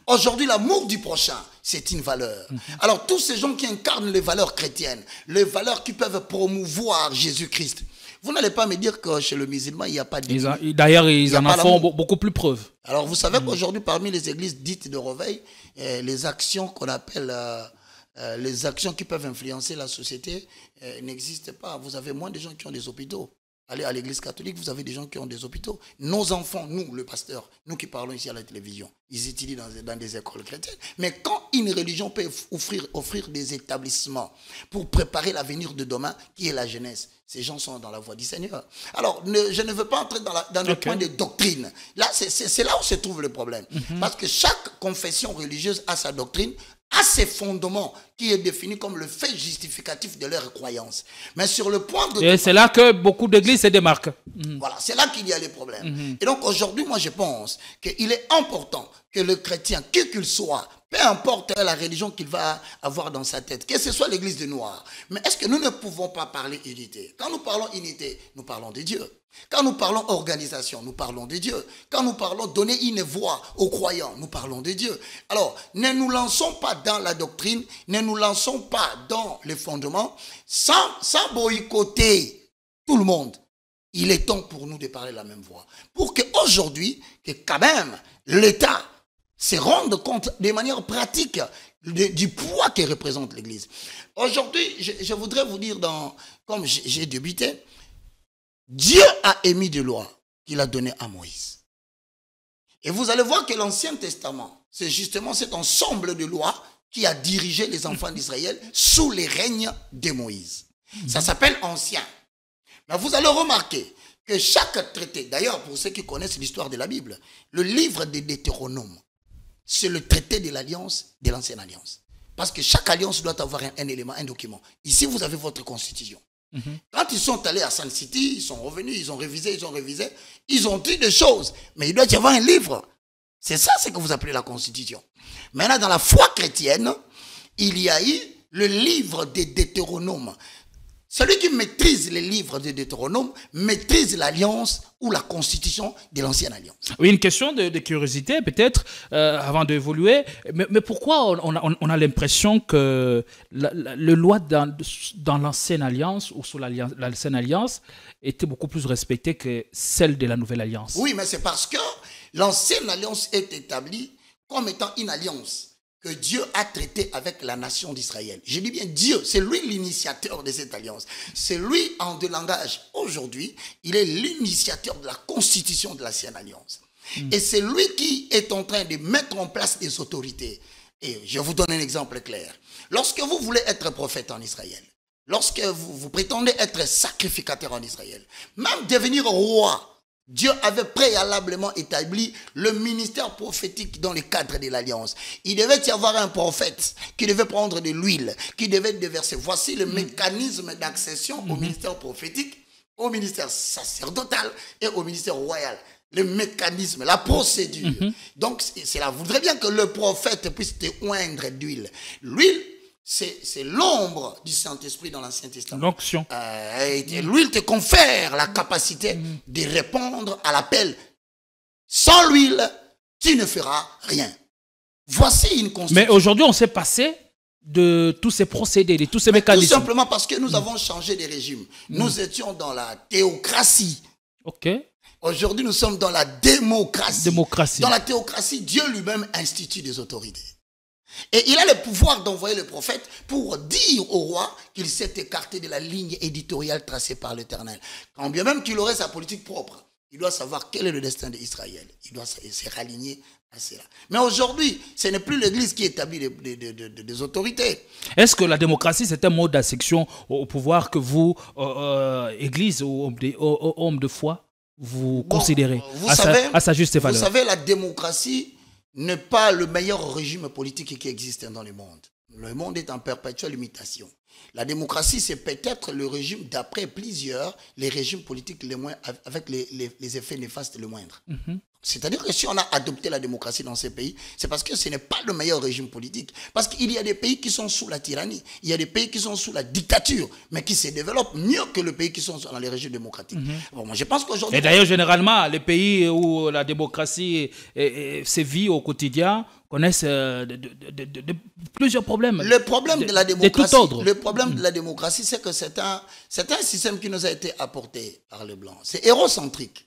Aujourd'hui, l'amour du prochain, c'est une valeur. Alors, tous ces gens qui incarnent les valeurs chrétiennes, les valeurs qui peuvent promouvoir Jésus-Christ, vous n'allez pas me dire que chez le musulman, il n'y a pas de... D'ailleurs, ils en font beaucoup plus preuve. Alors, vous savez qu'aujourd'hui, parmi les églises dites de réveil, les actions qu'on appelle... les actions qui peuvent influencer la société n'existent pas. Vous avez moins de gens qui ont des hôpitaux. Allez à l'église catholique, vous avez des gens qui ont des hôpitaux. Nos enfants, nous, le pasteur, nous qui parlons ici à la télévision, ils étudient dans des écoles chrétiennes. Mais quand une religion peut offrir des établissements pour préparer l'avenir de demain, qui est la jeunesse, ces gens sont dans la voie du Seigneur. Alors, je ne veux pas entrer dans le point de doctrine. Là, c'est là où se trouve le problème. Parce que chaque confession religieuse a sa doctrine, a ses fondements qui est défini comme le fait justificatif de leur croyance. Mais sur le point de... Et c'est là que beaucoup d'églises se démarquent. Voilà, c'est là qu'il y a les problèmes. Et donc aujourd'hui, moi je pense qu'il est important que le chrétien, qui qu'il soit, peu importe la religion qu'il va avoir dans sa tête, que ce soit l'église des Noirs, mais est-ce que nous ne pouvons pas parler unité? Quand nous parlons unité, nous parlons de Dieu. Quand nous parlons organisation, nous parlons de Dieu. Quand nous parlons donner une voix aux croyants, nous parlons de Dieu. Alors, ne nous lançons pas dans la doctrine, ne nous lançons pas dans les fondements, sans boycotter tout le monde. Il est temps pour nous de parler la même voix. Pour qu'aujourd'hui, que quand même, l'État se rende compte de manière pratique du poids que représente l'Église. Aujourd'hui, je voudrais vous dire, comme j'ai débuté, Dieu a émis des lois qu'il a données à Moïse. Et vous allez voir que l'Ancien Testament, c'est justement cet ensemble de lois qui a dirigé les enfants d'Israël sous les règnes de Moïse. Ça s'appelle Ancien. Mais vous allez remarquer que chaque traité, d'ailleurs pour ceux qui connaissent l'histoire de la Bible, le livre des Deutéronomes, c'est le traité de l'alliance, de l'ancienne alliance. Parce que chaque alliance doit avoir un élément, un document. Ici, vous avez votre constitution. Quand ils sont allés à Sun City, ils sont revenus, ils ont révisé, ils ont dit des choses. Mais il doit y avoir un livre. C'est ça ce que vous appelez la constitution. Maintenant, dans la foi chrétienne, il y a eu le livre des Deutéronomes. Celui qui maîtrise les livres de Deutéronome maîtrise l'alliance ou la constitution de l'ancienne alliance. Oui, une question de curiosité peut-être, avant d'évoluer. Mais pourquoi on a l'impression que le loi dans l'ancienne alliance ou sous l'ancienne alliance était beaucoup plus respectée que celle de la nouvelle alliance? Oui, mais c'est parce que l'ancienne alliance est établie comme étant une alliance que Dieu a traité avec la nation d'Israël. Je dis bien Dieu, c'est lui l'initiateur de cette alliance. C'est lui, en deux langages. Aujourd'hui, il est l'initiateur de la constitution de l'ancienne alliance. Et c'est lui qui est en train de mettre en place des autorités. Et je vous donne un exemple clair. Lorsque vous voulez être prophète en Israël, lorsque vous prétendez être sacrificateur en Israël, même devenir roi, Dieu avait préalablement établi le ministère prophétique dans le cadre de l'alliance. Il devait y avoir un prophète qui devait prendre de l'huile, qui devait déverser. Voici le mécanisme d'accession au ministère prophétique, au ministère sacerdotal et au ministère royal. Le mécanisme, la procédure. Donc, cela voudrait bien que le prophète puisse te oindre d'huile. L'huile, c'est l'ombre du Saint-Esprit dans l'Ancien Testament. L'onction. L'huile te confère la capacité de répondre à l'appel. Sans l'huile, tu ne feras rien. Voici une constitution. Mais aujourd'hui, on s'est passé de tous ces procédés, de tous ces mécanismes. Tout simplement parce que nous avons changé de régime. Nous étions dans la théocratie. Ok. Aujourd'hui, nous sommes dans la démocratie. Démocratie. Dans la théocratie, Dieu lui-même institue des autorités. Et il a le pouvoir d'envoyer le prophète pour dire au roi qu'il s'est écarté de la ligne éditoriale tracée par l'Éternel. Quand bien même qu'il aurait sa politique propre, il doit savoir quel est le destin d'Israël. Il doit se raligner à cela. Mais aujourd'hui, ce n'est plus l'Église qui établit des autorités. Est-ce que la démocratie, c'est un mode d'accession au pouvoir que vous, Église ou homme de foi, vous considérez à sa juste valeur? Vous savez, la démocratie n'est pas le meilleur régime politique qui existe dans le monde. Le monde est en perpétuelle mutation. La démocratie, c'est peut-être le régime d'après les régimes politiques les moins, avec les effets néfastes les moindres. C'est-à-dire que si on a adopté la démocratie dans ces pays, c'est parce que ce n'est pas le meilleur régime politique. Parce qu'il y a des pays qui sont sous la tyrannie, il y a des pays qui sont sous la dictature, mais qui se développent mieux que les pays qui sont dans les régimes démocratiques. Bon, moi, je pense qu'aujourd'hui... Et d'ailleurs, généralement, les pays où la démocratie sévit au quotidien connaissent plusieurs problèmes. Le problème de la démocratie, tout ordre. Le problème de la démocratie, c'est que c'est un système qui nous a été apporté par les Blancs. C'est hérocentrique.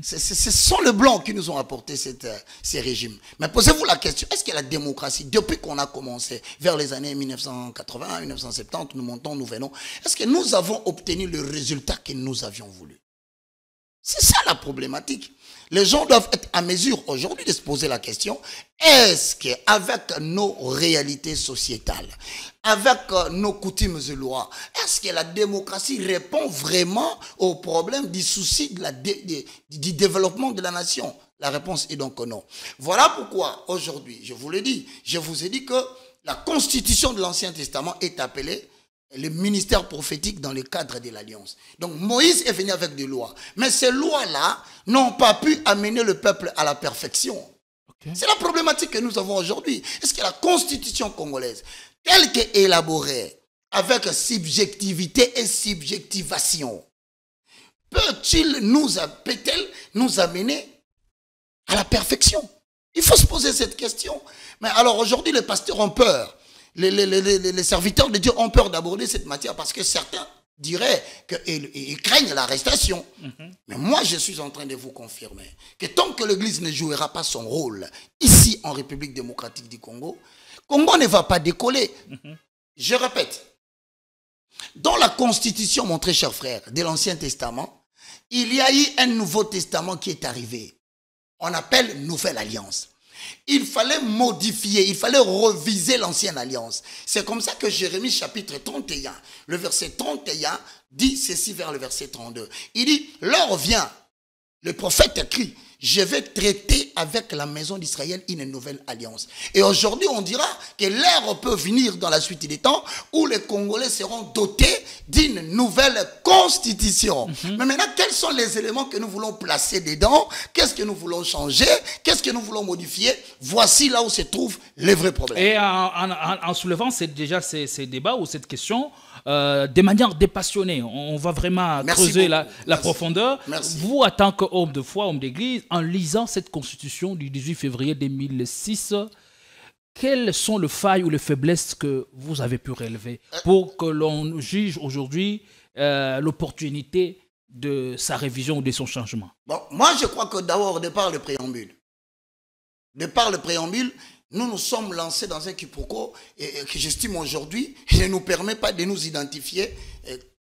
Ce sont les Blancs qui nous ont apporté ces régimes. Mais posez-vous la question, est-ce que la démocratie, depuis qu'on a commencé, vers les années 1980, 1970, nous montons, nous venons, est-ce que nous avons obtenu le résultat que nous avions voulu? C'est ça la problématique. Les gens doivent être à mesure aujourd'hui de se poser la question, est-ce qu'avec nos réalités sociétales, avec nos coutumes et lois, est-ce que la démocratie répond vraiment aux problèmes du souci du développement de la nation? La réponse est donc non. Voilà pourquoi aujourd'hui, je vous l'ai dit, je vous ai dit que la constitution de l'Ancien Testament est appelée le ministère prophétique dans le cadre de l'Alliance. Donc Moïse est venu avec des lois. Mais ces lois-là n'ont pas pu amener le peuple à la perfection. Okay. C'est la problématique que nous avons aujourd'hui. Est-ce que la constitution congolaise, telle qu'élaborée, avec subjectivité et subjectivation, peut-elle nous amener à la perfection? Il faut se poser cette question. Mais alors aujourd'hui, les pasteurs ont peur. Les serviteurs de Dieu ont peur d'aborder cette matière parce que certains diraient qu'ils craignent l'arrestation. Mais moi, je suis en train de vous confirmer que tant que l'Église ne jouera pas son rôle ici en République démocratique du Congo, Congo ne va pas décoller. Je répète. Dans la constitution, mon très cher frère, de l'Ancien Testament, il y a eu un Nouveau Testament qui est arrivé. On appelle Nouvelle Alliance. Il fallait modifier, il fallait reviser l'ancienne alliance. C'est comme ça que Jérémie chapitre 31, le verset 31 dit ceci vers le verset 32. Il dit, l'heure vient, le prophète écrit, je vais traiter avec la maison d'Israël une nouvelle alliance. Et aujourd'hui, on dira que l'heure peut venir dans la suite des temps où les Congolais seront dotés d'une nouvelle constitution. Mais maintenant, quels sont les éléments que nous voulons placer dedans? Qu'est-ce que nous voulons changer? Qu'est-ce que nous voulons modifier? Voici là où se trouvent les vrais problèmes. Et en soulevant déjà ces débats ou cette question, de manière dépassionnée, on va vraiment creuser la profondeur. Merci. Vous, en tant qu'homme de foi, homme d'église, en lisant cette constitution du 18 février 2006, quelles sont les failles ou les faiblesses que vous avez pu relever pour que l'on juge aujourd'hui l'opportunité de sa révision ou de son changement? Bon, moi, je crois que d'abord, de par le préambule, nous nous sommes lancés dans un quiproquo que j'estime aujourd'hui ne nous permet pas de nous identifier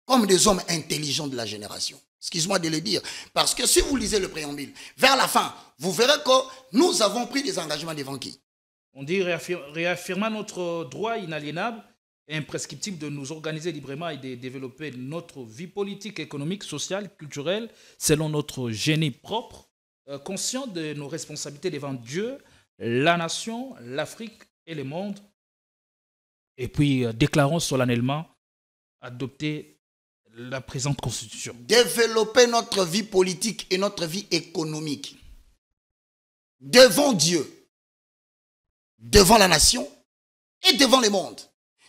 comme des hommes intelligents de la génération. Excuse-moi de le dire. Parce que si vous lisez le préambule, vers la fin, vous verrez que nous avons pris des engagements devant qui? On dit réaffirmant notre droit inaliénable et imprescriptible de nous organiser librement et de développer notre vie politique, économique, sociale, culturelle, selon notre génie propre, conscient de nos responsabilités devant Dieu, la nation, l'Afrique et le monde. Et puis, déclarons solennellement adopter la présente constitution. Développer notre vie politique et notre vie économique devant Dieu, devant la nation et devant le monde.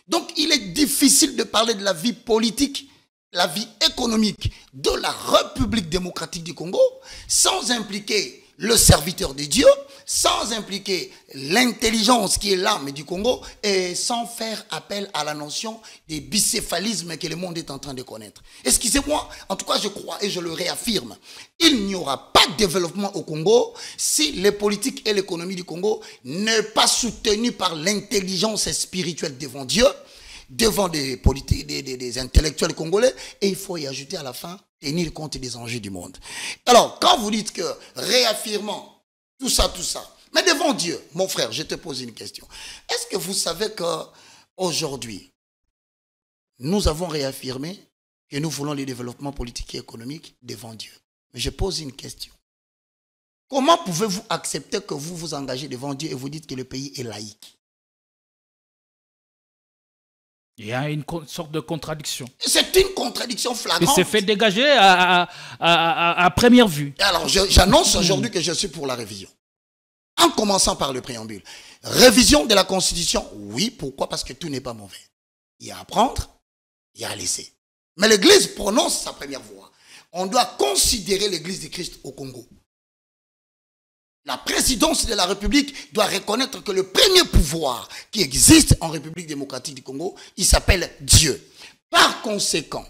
Donc, il est difficile de parler de la vie politique, la vie économique de la République démocratique du Congo sans impliquer le serviteur de Dieu, sans impliquer l'intelligence qui est l'âme du Congo et sans faire appel à la notion des bicéphalismes que le monde est en train de connaître. Excusez-moi, en tout cas je crois et je le réaffirme, il n'y aura pas de développement au Congo si les politiques et l'économie du Congo n'est pas soutenues par l'intelligence spirituelle devant Dieu, devant des politiques, des intellectuels congolais, et il faut y ajouter à la fin tenir compte des enjeux du monde. Alors, quand vous dites que réaffirmons tout ça, mais devant Dieu, mon frère, je te pose une question. Est-ce que vous savez qu'aujourd'hui, nous avons réaffirmé que nous voulons le développement politique et économique devant Dieu? Mais je pose une question. Comment pouvez-vous accepter que vous vous engagez devant Dieu et vous dites que le pays est laïque? Il y a une sorte de contradiction. C'est une contradiction flagrante. Et c'est fait dégager à première vue. Alors, j'annonce aujourd'hui que je suis pour la révision. En commençant par le préambule. Révision de la Constitution, oui. Pourquoi? Parce que tout n'est pas mauvais. Il y a à prendre, il y a à laisser. Mais l'Église prononce sa première voix. On doit considérer l'Église de Christ au Congo. La présidence de la République doit reconnaître que le premier pouvoir qui existe en République démocratique du Congo, il s'appelle Dieu. Par conséquent,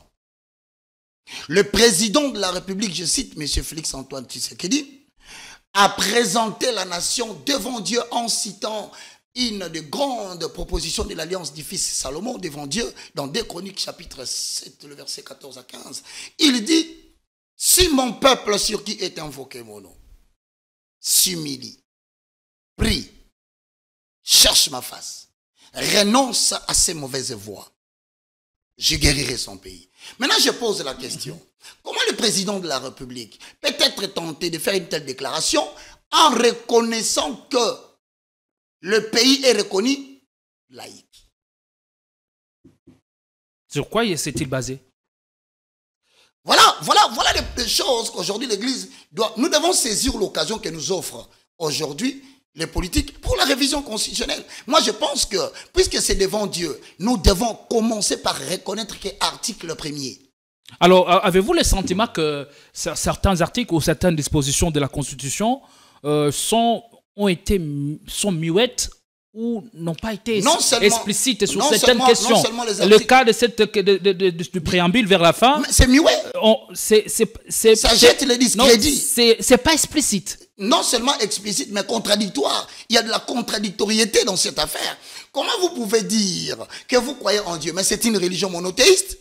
le président de la République, je cite M. Félix-Antoine Tshisekedi, a présenté la nation devant Dieu en citant une des grandes propositions de l'alliance du fils Salomon devant Dieu dans 2 Chroniques chapitre 7, le verset 14 à 15. Il dit, si mon peuple sur qui est invoqué mon nom s'humilie, prie, cherche ma face, renonce à ses mauvaises voies, je guérirai son pays. Maintenant, je pose la question. Comment le président de la République peut être tenté de faire une telle déclaration en reconnaissant que le pays est reconnu laïque? Sur quoi s'est-il basé? Voilà les choses qu'aujourd'hui l'Église doit... Nous devons saisir l'occasion que nous offrent aujourd'hui les politiques pour la révision constitutionnelle. Moi, je pense que, puisque c'est devant Dieu, nous devons commencer par reconnaître que l'article 1er. Alors, avez-vous le sentiment que certains articles ou certaines dispositions de la Constitution sont muettes ou n'ont pas été explicites sur certaines questions? Le cas du préambule vers la fin, c'est muet. Ça jette le discrédit. C'est pas explicite. non seulement explicite, mais contradictoire. Il y a de la contradictoriété dans cette affaire. Comment vous pouvez dire que vous croyez en Dieu, mais c'est une religion monothéiste?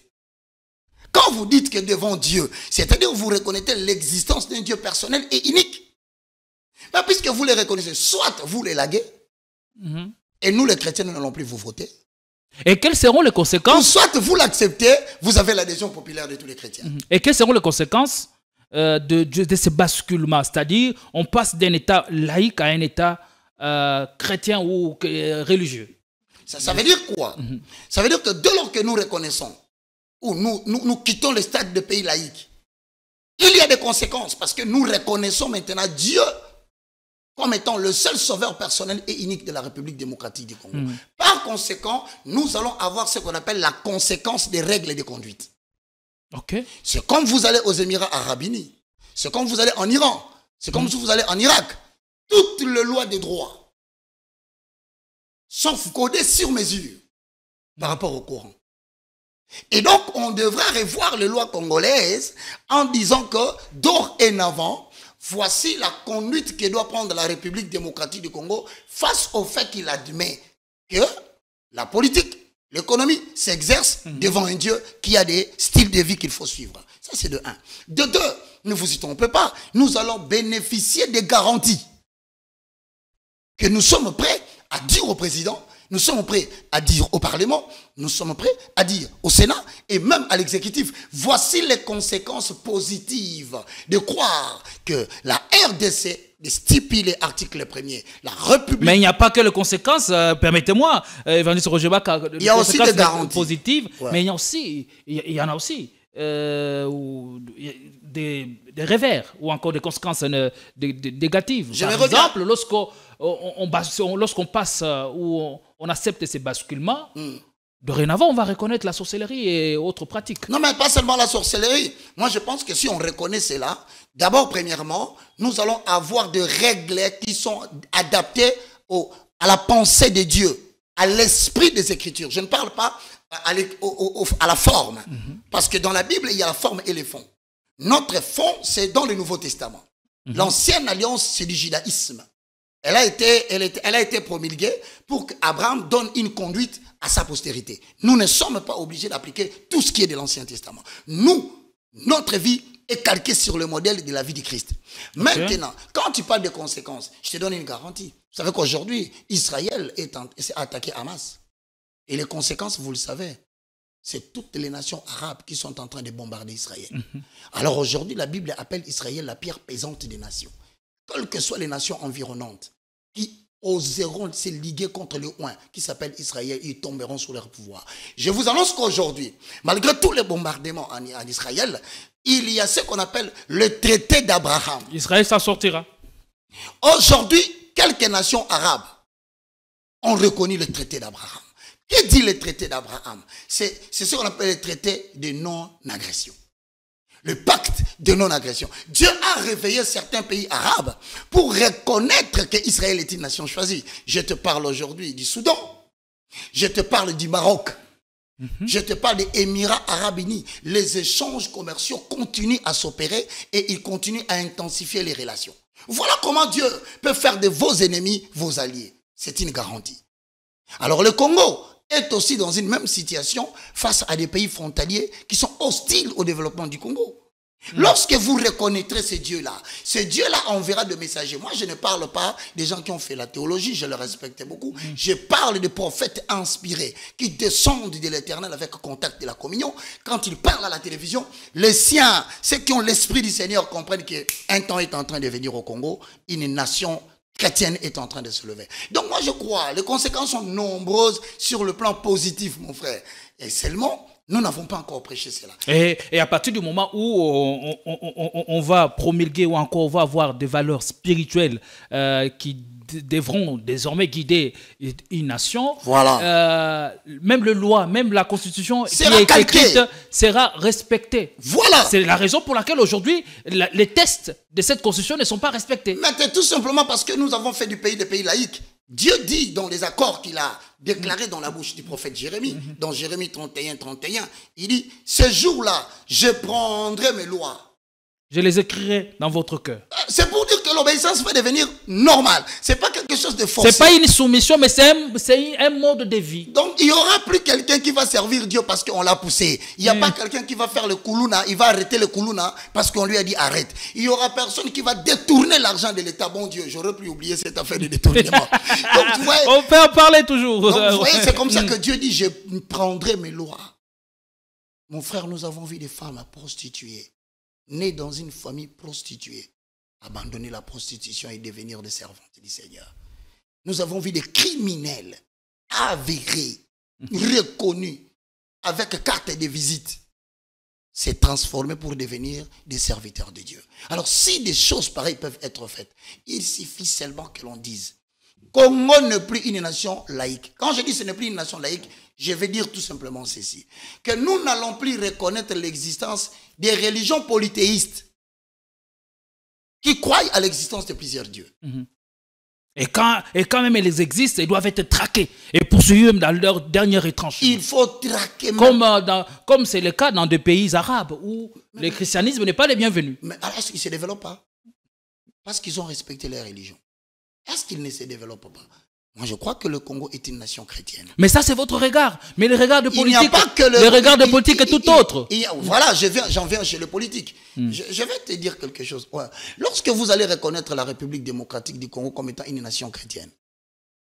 Quand vous dites que devant Dieu, c'est-à-dire que vous reconnaissez l'existence d'un Dieu personnel et unique. Mais puisque vous les reconnaissez, soit vous les laguez, et nous les chrétiens, nous n'allons plus vous voter. Et quelles seront les Ou conséquences? soit vous l'acceptez, vous avez l'adhésion populaire de tous les chrétiens. Et quelles seront les conséquences de ce basculement? C'est-à-dire, on passe d'un état laïque à un état chrétien ou religieux. Ça veut dire quoi? Ça veut dire que dès lors que nous reconnaissons, ou nous quittons le stade de pays laïque, il y a des conséquences parce que nous reconnaissons maintenant Dieu comme étant le seul sauveur personnel et unique de la République démocratique du Congo. Par conséquent, nous allons avoir ce qu'on appelle la conséquence des règles et des conduites. Okay. C'est comme vous allez aux Émirats Arabes Unis, c'est comme vous allez en Iran, c'est comme si vous allez en Irak. Toutes les lois des droits sont codées sur mesure par rapport au Coran. Et donc, on devra revoir les lois congolaises en disant que, dorénavant, voici la conduite que doit prendre la République démocratique du Congo face au fait qu'il admet que la politique, l'économie s'exerce devant un Dieu qui a des styles de vie qu'il faut suivre. Ça, c'est de un. De deux, ne vous y trompez pas, nous allons bénéficier des garanties que nous sommes prêts à dire au président, nous sommes prêts à dire au Parlement, nous sommes prêts à dire au Sénat et même à l'exécutif. Voici les conséquences positives de croire que la RDC, stipule l'article 1er, la République... Mais il n'y a pas que les conséquences, permettez-moi, Evangeliste Roger Baka, il y a aussi des garanties positives, ouais. Mais il y en a aussi des revers ou encore des conséquences négatives. Par exemple, lorsqu'on passe ou on accepte ces basculements, dorénavant, on va reconnaître la sorcellerie et autres pratiques. Non, mais pas seulement la sorcellerie. Moi, je pense que si on reconnaît cela, d'abord, premièrement, nous allons avoir des règles qui sont adaptées à la pensée de Dieu, à l'esprit des Écritures. Je ne parle pas à la forme. Parce que dans la Bible, il y a la forme et les fonds. Notre fond, c'est dans le Nouveau Testament. L'ancienne alliance, c'est du judaïsme. Elle a été promulguée pour qu'Abraham donne une conduite à sa postérité. Nous ne sommes pas obligés d'appliquer tout ce qui est de l'Ancien Testament. Notre vie est calquée sur le modèle de la vie du Christ. Maintenant, quand tu parles de conséquences, je te donne une garantie. Vous savez qu'aujourd'hui, Israël s'est attaqué à Hamas. Et les conséquences, vous le savez, c'est toutes les nations arabes qui sont en train de bombarder Israël. Alors aujourd'hui, la Bible appelle Israël la pierre pesante des nations. Quelles que soient les nations environnantes qui oseront se liguer contre le oint qui s'appelle Israël, ils tomberont sous leur pouvoir. Je vous annonce qu'aujourd'hui, malgré tous les bombardements en Israël, il y a ce qu'on appelle le traité d'Abraham. Israël s'en sortira. Aujourd'hui, quelques nations arabes ont reconnu le traité d'Abraham. Que dit le traité d'Abraham? C'est ce qu'on appelle le traité de non-agression. Le pacte de non-agression. Dieu a réveillé certains pays arabes pour reconnaître qu'Israël est une nation choisie. Je te parle aujourd'hui du Soudan. Je te parle du Maroc. Je te parle des Émirats Arabes Unis. Les échanges commerciaux continuent à s'opérer et ils continuent à intensifier les relations. Voilà comment Dieu peut faire de vos ennemis vos alliés. C'est une garantie. Alors le Congo est aussi dans une même situation face à des pays frontaliers qui sont hostiles au développement du Congo. Lorsque vous reconnaîtrez ces dieux-là enverra des messagers. Moi, je ne parle pas des gens qui ont fait la théologie, je le respecte beaucoup. Je parle des prophètes inspirés qui descendent de l'Éternel avec contact de la communion. Quand ils parlent à la télévision, les siens, ceux qui ont l'esprit du Seigneur, comprennent qu'un temps est en train de venir au Congo, une nation chrétienne est en train de se lever. Donc moi je crois, les conséquences sont nombreuses sur le plan positif, mon frère. Et seulement, nous n'avons pas encore prêché cela. Et à partir du moment où on va promulguer ou encore on va avoir des valeurs spirituelles qui devront désormais guider une nation, voilà. Même le loi, même la constitution qui sera est écrite sera respectée. Voilà. C'est la raison pour laquelle aujourd'hui les tests de cette constitution ne sont pas respectés. Mais c'est tout simplement parce que nous avons fait du pays des pays laïcs. Dieu dit dans les accords qu'il a déclarés dans la bouche du prophète Jérémie, dans Jérémie 31, 31, il dit, ce jour-là, je prendrai mes lois. Je les écrirai dans votre cœur. C'est pour dire que que l'obéissance va devenir normale. Ce n'est pas quelque chose de forcé. Ce n'est pas une soumission, mais c'est un mode de vie. Donc, il n'y aura plus quelqu'un qui va servir Dieu parce qu'on l'a poussé. Il n'y a pas quelqu'un qui va faire le koulouna, il va arrêter le koulouna parce qu'on lui a dit arrête. Il n'y aura personne qui va détourner l'argent de l'État. Bon Dieu, j'aurais pu oublier cette affaire de détournement. Donc, vous voyez, on peut en parler toujours. Donc, vous voyez, c'est comme ça que Dieu dit, je prendrai mes lois. Mon frère, nous avons vu des femmes prostituées, nées dans une famille prostituée, abandonner la prostitution et devenir des servantes du Seigneur. Nous avons vu des criminels avérés, reconnus, avec carte de visite, se transformer pour devenir des serviteurs de Dieu. Alors, si des choses pareilles peuvent être faites, il suffit seulement que l'on dise Congo n'est plus une nation laïque. Quand je dis ce n'est plus une nation laïque, je vais dire tout simplement ceci. Que nous n'allons plus reconnaître l'existence des religions polythéistes qui croient à l'existence de plusieurs dieux. Et quand même elles existent, elles doivent être traquées et poursuivies dans leur dernier retranchement. Il faut traquer. Comme c'est le cas dans des pays arabes où le christianisme n'est pas le bienvenu. Mais alors, ils ne se développent pas parce qu'ils ont respecté leur religion. Est-ce qu'ils ne se développent pas? Moi, je crois que le Congo est une nation chrétienne. Mais ça, c'est votre regard. Mais le regard de politique, il n'y a pas que le regard de politique est tout autre. Voilà, j'en viens chez le politique. Je vais te dire quelque chose. Ouais. Lorsque vous allez reconnaître la République démocratique du Congo comme étant une nation chrétienne,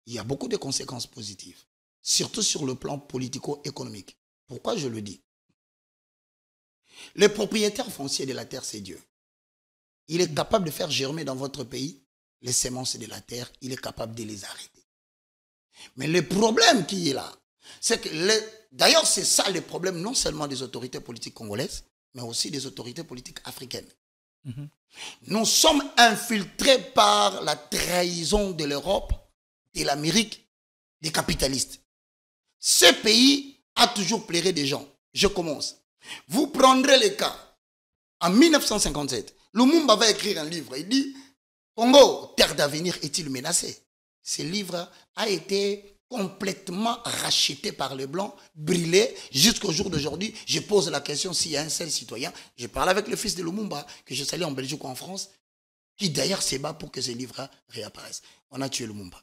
il y a beaucoup de conséquences positives, surtout sur le plan politico-économique. Pourquoi je le dis? Le propriétaire foncier de la terre, c'est Dieu. Il est capable de faire germer dans votre pays les semences de la terre, il est capable de les arrêter. Mais le problème qui est là, c'est que, d'ailleurs c'est ça le problème non seulement des autorités politiques congolaises, mais aussi des autorités politiques africaines. Nous sommes infiltrés par la trahison de l'Europe, de l'Amérique, des capitalistes. Ce pays a toujours plairé des gens. Je commence. Vous prendrez le cas. En 1957, Lumumba va écrire un livre. Il dit Congo, terre d'avenir, est-il menacé? Ce livre a été complètement racheté par les Blancs, brûlé, jusqu'au jour d'aujourd'hui. Je pose la question s'il y a un seul citoyen. Je parle avec le fils de Lumumba, que je salue en Belgique ou en France, qui d'ailleurs se bat pour que ce livre réapparaisse. On a tué Lumumba.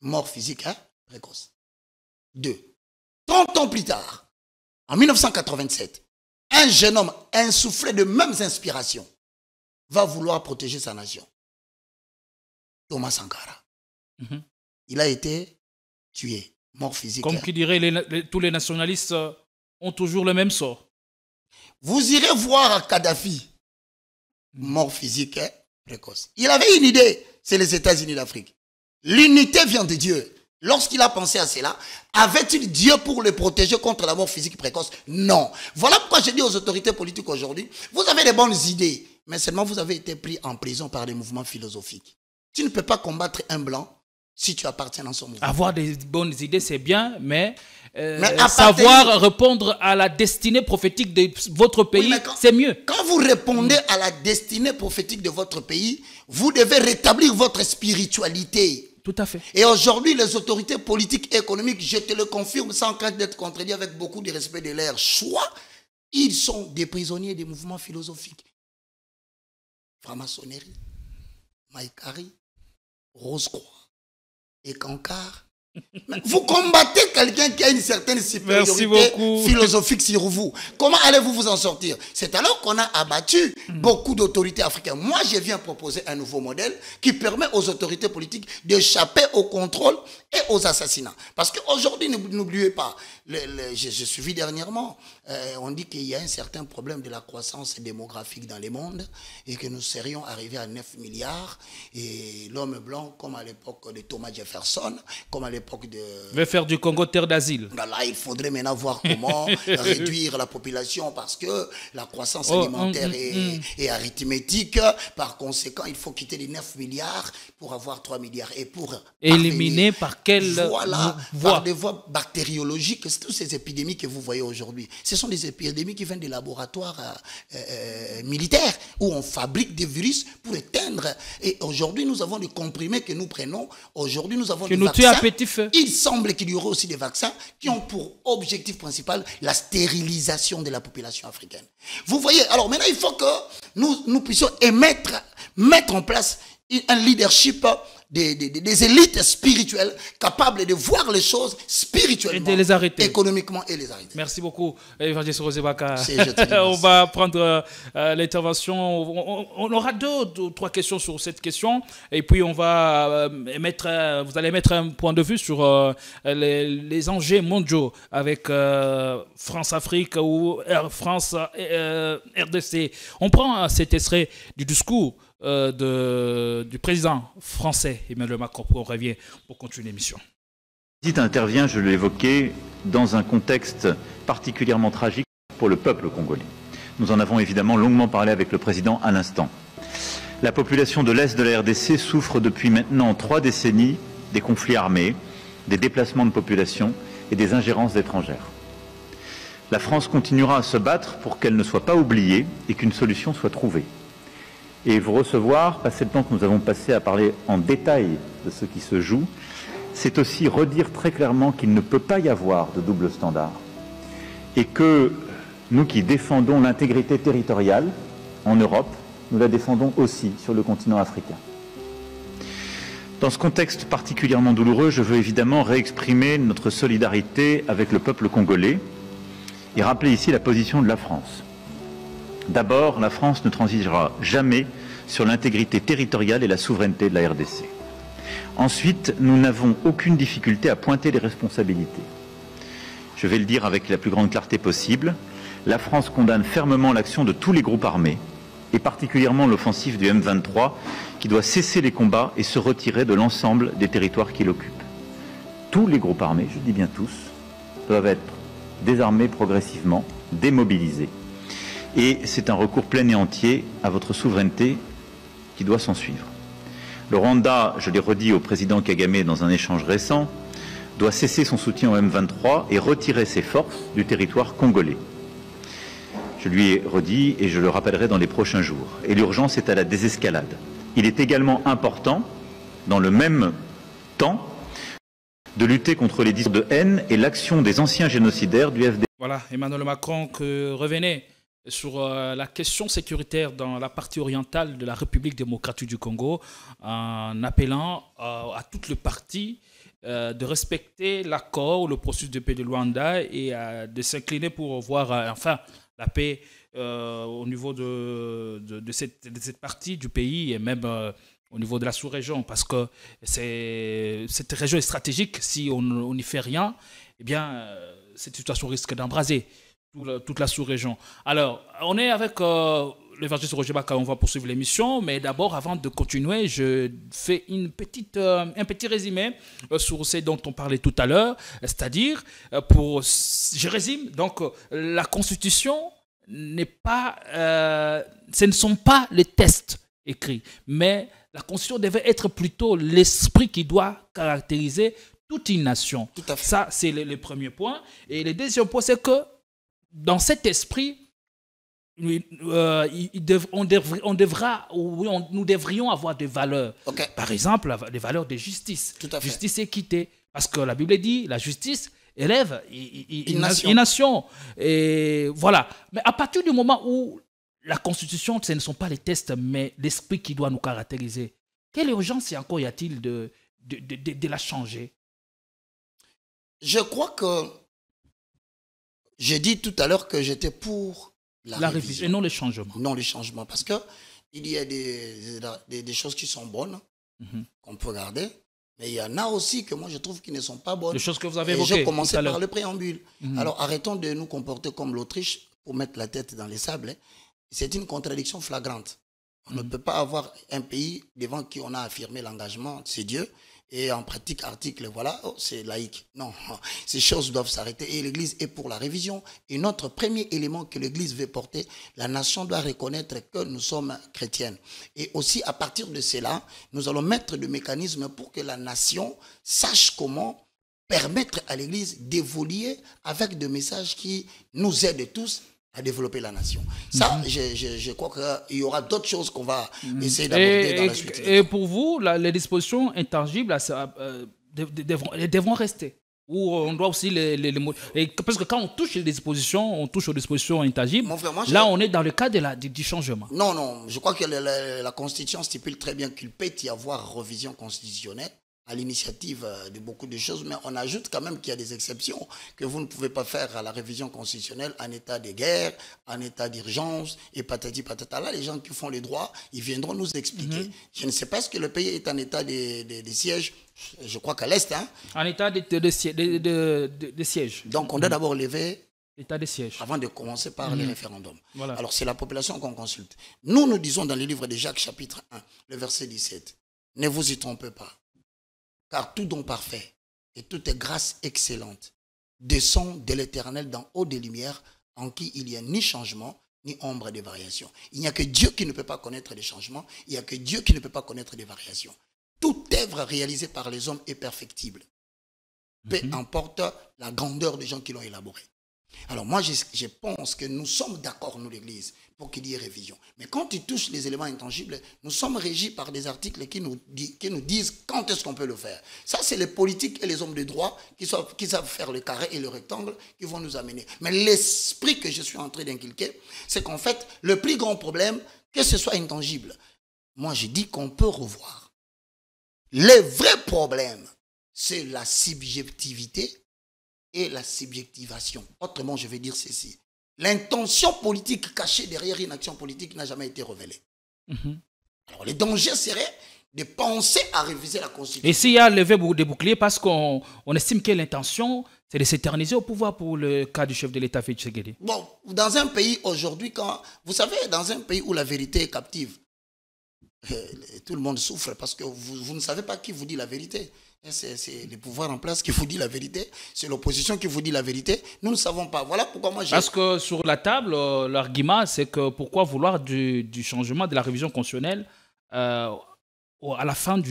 Mort physique, précoce. 2. 30 ans plus tard, en 1987, un jeune homme insoufflé de mêmes inspirations va vouloir protéger sa nation. Thomas Sankara. Il a été tué, mort physique. Comme qui dirait, tous les nationalistes ont toujours le même sort. Vous irez voir Kadhafi, mort physique, précoce. Il avait une idée, c'est les États-Unis d'Afrique. L'unité vient de Dieu. Lorsqu'il a pensé à cela, avait-il Dieu pour le protéger contre la mort physique précoce? Non. Voilà pourquoi je dis aux autorités politiques aujourd'hui, vous avez des bonnes idées, mais seulement vous avez été pris en prison par des mouvements philosophiques. Tu ne peux pas combattre un blanc si tu appartiens à son mouvement. Avoir des bonnes idées, c'est bien, mais savoir répondre à la destinée prophétique de votre pays, c'est mieux. Quand vous répondez à la destinée prophétique de votre pays, vous devez rétablir votre spiritualité. Tout à fait. Et aujourd'hui, les autorités politiques et économiques, je te le confirme sans crainte d'être contredit, avec beaucoup de respect de leur choix, ils sont des prisonniers des mouvements philosophiques. Franc-maçonnerie, Maïkari, Rose-Croix et Cancard. Vous combattez quelqu'un qui a une certaine supériorité philosophique sur vous. Comment allez-vous vous en sortir? C'est alors qu'on a abattu beaucoup d'autorités africaines. Moi, je viens proposer un nouveau modèle qui permet aux autorités politiques d'échapper au contrôle et aux assassinats. Parce qu'aujourd'hui, n'oubliez pas, j'ai suivi dernièrement, on dit qu'il y a un certain problème de la croissance démographique dans le monde et que nous serions arrivés à 9 milliards et l'homme blanc, comme à l'époque de Thomas Jefferson, comme à l'époque de... veut faire du Congo terre d'asile. Là, il faudrait maintenant voir comment réduire la population parce que la croissance alimentaire est arithmétique. Par conséquent, il faut quitter les 9 milliards pour avoir 3 milliards. Et pour éliminer par quelle voie? Par des voies bactériologiques. Toutes ces épidémies que vous voyez aujourd'hui, ce sont des épidémies qui viennent des laboratoires militaires où on fabrique des virus pour éteindre. Et aujourd'hui, nous avons des comprimés que nous prenons. Aujourd'hui, nous avons des vaccins. Il semble qu'il y aurait aussi des vaccins qui ont pour objectif principal la stérilisation de la population africaine. Vous voyez, alors maintenant, il faut que nous puissions émettre mettre en place un leadership des élites spirituelles capables de voir les choses spirituellement, et de les arrêter, économiquement et les arrêter. Merci beaucoup, Évangéliste Rosebaka. On va prendre l'intervention. On aura deux ou trois questions sur cette question et puis on va vous allez mettre un point de vue sur les enjeux mondiaux avec France-Afrique ou France RDC. On prend cet extrait du discours du président français Emmanuel Macron. On revient pour continuer l'émission. Le président intervient, je l'ai évoqué, dans un contexte particulièrement tragique pour le peuple congolais. Nous en avons évidemment longuement parlé avec le président à l'instant. La population de l'Est de la RDC souffre depuis maintenant 3 décennies des conflits armés, des déplacements de population et des ingérences étrangères. La France continuera à se battre pour qu'elle ne soit pas oubliée et qu'une solution soit trouvée. Et vous recevoir, passer le temps que nous avons passé à parler en détail de ce qui se joue, c'est aussi redire très clairement qu'il ne peut pas y avoir de double standard. Et que nous qui défendons l'intégrité territoriale en Europe, nous la défendons aussi sur le continent africain. Dans ce contexte particulièrement douloureux, je veux évidemment réexprimer notre solidarité avec le peuple congolais et rappeler ici la position de la France. D'abord, la France ne transigera jamais sur l'intégrité territoriale et la souveraineté de la RDC. Ensuite, nous n'avons aucune difficulté à pointer les responsabilités. Je vais le dire avec la plus grande clarté possible, la France condamne fermement l'action de tous les groupes armés, et particulièrement l'offensive du M23, qui doit cesser les combats et se retirer de l'ensemble des territoires qu'il occupe. Tous les groupes armés, je dis bien tous, doivent être désarmés progressivement, démobilisés. Et c'est un recours plein et entier à votre souveraineté qui doit s'en suivre. Le Rwanda, je l'ai redit au président Kagame dans un échange récent, doit cesser son soutien au M23 et retirer ses forces du territoire congolais. Je lui ai redit et je le rappellerai dans les prochains jours. Et l'urgence est à la désescalade. Il est également important, dans le même temps, de lutter contre les discours de haine et l'action des anciens génocidaires du FDLR. Voilà, Emmanuel Macron que revenait sur la question sécuritaire dans la partie orientale de la République démocratique du Congo, en appelant à toutes les parties de respecter l'accord, le processus de paix de Luanda et de s'incliner pour voir enfin la paix au niveau de cette partie du pays et même au niveau de la sous-région, parce que cette région est stratégique. Si on n'y fait rien, eh bien, cette situation risque d'embraser toute la sous-région. Alors, on est avec l'évangéliste Rosebaka, on va poursuivre l'émission, mais d'abord, avant de continuer, je fais un petit résumé sur ce dont on parlait tout à l'heure, c'est-à-dire, je résume, donc, la Constitution n'est pas, ce ne sont pas les textes écrits, mais la Constitution devait être plutôt l'esprit qui doit caractériser toute une nation. Tout à fait. Ça, c'est le premier point. Et le deuxième point, c'est que dans cet esprit, nous devrions avoir des valeurs. Okay. Par exemple, des valeurs de justice. Tout à fait. Justice et équité. Parce que la Bible dit, la justice élève une nation. Et voilà. Mais à partir du moment où la Constitution, ce ne sont pas les textes, mais l'esprit qui doit nous caractériser, quelle urgence encore y a-t-il de la changer? Je crois que j'ai dit tout à l'heure que j'étais pour la révision. Et non le changement. Non le changement. Parce qu'il y a des choses qui sont bonnes, qu'on peut garder, mais il y en a aussi que moi je trouve qui ne sont pas bonnes. Les choses que vous avez évoquées. Je commençais par le préambule. Alors arrêtons de nous comporter comme l'Autriche pour mettre la tête dans les sables. C'est une contradiction flagrante. On ne peut pas avoir un pays devant qui on a affirmé l'engagement, c'est Dieu, et en pratique, article, voilà, oh, c'est laïque. Non, ces choses doivent s'arrêter et l'Église est pour la révision. Et notre premier élément que l'Église veut porter, la nation doit reconnaître que nous sommes chrétiennes. Et aussi, à partir de cela, nous allons mettre des mécanismes pour que la nation sache comment permettre à l'Église d'évoluer avec des messages qui nous aident tous à développer la nation. Ça, je crois qu'il y aura d'autres choses qu'on va essayer d'aborder dans la suite. Et pour vous, les dispositions intangibles devront rester. Ou on doit aussi parce que quand on touche les dispositions, on touche aux dispositions intangibles. Mon frère, moi, là, on est dans le cas du changement. Non, non, je crois que la Constitution stipule très bien qu'il peut y avoir révision constitutionnelle à l'initiative de beaucoup de choses, mais on ajoute quand même qu'il y a des exceptions, que vous ne pouvez pas faire à la révision constitutionnelle en état de guerre, en état d'urgence, et patati patata. Là, les gens qui font les droits, ils viendront nous expliquer. Je ne sais pas si le pays est en état de siège, je crois qu'à l'Est. Hein. En état de siège. Donc, on doit d'abord lever état de siège. Avant de commencer par les référendums. Voilà. Alors, c'est la population qu'on consulte. Nous disons dans le livre de Jacques, chapitre 1, le verset 17, ne vous y trompez pas. Car tout don parfait et toute grâce excellente descend de l'Éternel d'en haut des lumières, en qui il n'y a ni changement, ni ombre de variation. Il n'y a que Dieu qui ne peut pas connaître les changements, il n'y a que Dieu qui ne peut pas connaître les variations. Toute œuvre réalisée par les hommes est perfectible. Peu importe la grandeur des gens qui l'ont élaborée. Alors moi, je pense que nous sommes d'accord, nous l'Église, pour qu'il y ait révision. Mais quand ils touchent les éléments intangibles, nous sommes régis par des articles qui nous disent quand est-ce qu'on peut le faire. Ça, c'est les politiques et les hommes de droit qui savent faire le carré et le rectangle qui vont nous amener. Mais l'esprit que je suis en train d'inculquer, c'est qu'en fait, le plus grand problème, que ce soit intangible, moi je dis qu'on peut revoir. Le vrai problème, c'est la subjectivité et la subjectivation. Autrement, je vais dire ceci. L'intention politique cachée derrière une action politique n'a jamais été révélée. Alors, le danger serait de penser à réviser la Constitution. Et s'il y a levé des boucliers, parce qu'on estime que l'intention, c'est de s'éterniser au pouvoir pour le cas du chef de l'État, Félix Tshisekedi. Bon, dans un pays aujourd'hui, vous savez, dans un pays où la vérité est captive, tout le monde souffre parce que vous ne savez pas qui vous dit la vérité. C'est le pouvoir en place qui vous dit la vérité. C'est l'opposition qui vous dit la vérité. Nous ne savons pas. Voilà pourquoi moi j'ai... Parce que sur la table, l'argument, c'est que pourquoi vouloir du changement de la révision constitutionnelle à la fin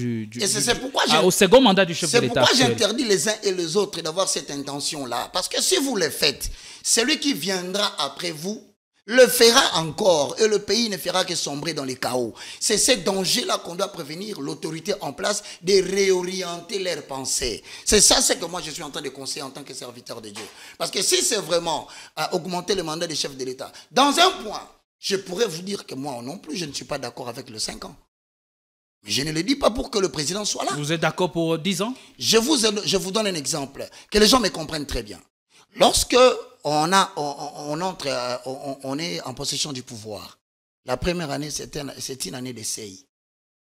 au second mandat du chef de l'État. C'est pourquoi j'interdis les uns et les autres d'avoir cette intention-là. Parce que si vous le faites, celui qui viendra après vous le fera encore et le pays ne fera que sombrer dans les chaos. C'est ce danger-là qu'on doit prévenir l'autorité en place de réorienter leurs pensées. C'est ça ce que moi je suis en train de conseiller en tant que serviteur de Dieu. Parce que si c'est vraiment augmenter le mandat des chefs de l'État, dans un point, je pourrais vous dire que moi non plus, je ne suis pas d'accord avec le 5 ans. Mais je ne le dis pas pour que le président soit là. Vous êtes d'accord pour 10 ans? Je vous donne un exemple, que les gens me comprennent très bien. Lorsque on est en possession du pouvoir, la première année, c'est une année d'essai,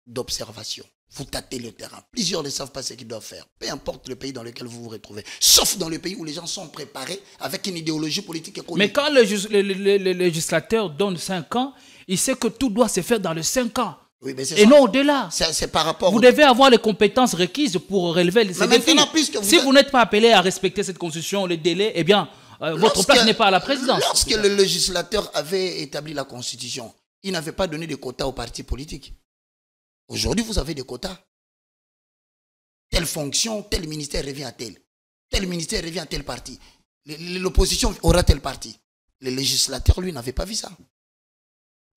d'observation. Vous tâtez le terrain. Plusieurs ne savent pas ce qu'ils doivent faire. Peu importe le pays dans lequel vous vous retrouvez. Sauf dans le pays où les gens sont préparés avec une idéologie politique économique. Mais quand le législateur donne 5 ans, il sait que tout doit se faire dans les 5 ans. Oui, mais et non au-delà. C'est par rapport. Vous devez avoir les compétences requises pour relever les défis. Si vous n'êtes pas appelé à respecter cette constitution, les délais, eh bien, votre place n'est pas à la présidence. Lorsque le législateur avait établi la constitution, il n'avait pas donné de quotas aux partis politiques. Aujourd'hui, vous avez des quotas. Telle fonction, tel ministère revient à tel. Tel ministère revient à tel parti. L'opposition aura tel parti. Le législateur, lui, n'avait pas vu ça.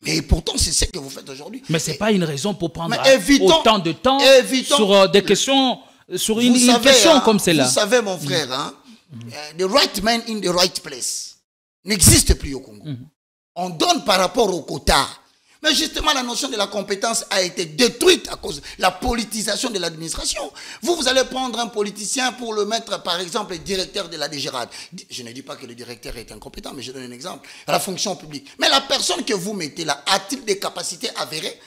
Mais pourtant, c'est ce que vous faites aujourd'hui. Mais ce n'est pas une raison pour prendre autant de temps sur des questions, sur une question comme celle-là. Vous savez, mon frère, hein, the right man in the right place n'existe plus au Congo. On donne par rapport au quota. Mais justement, la notion de la compétence a été détruite à cause de la politisation de l'administration. Vous allez prendre un politicien pour le mettre, par exemple, directeur de la DGRAD. Je ne dis pas que le directeur est incompétent, mais je donne un exemple. À la fonction publique. Mais la personne que vous mettez là, a-t-il des capacités avérées?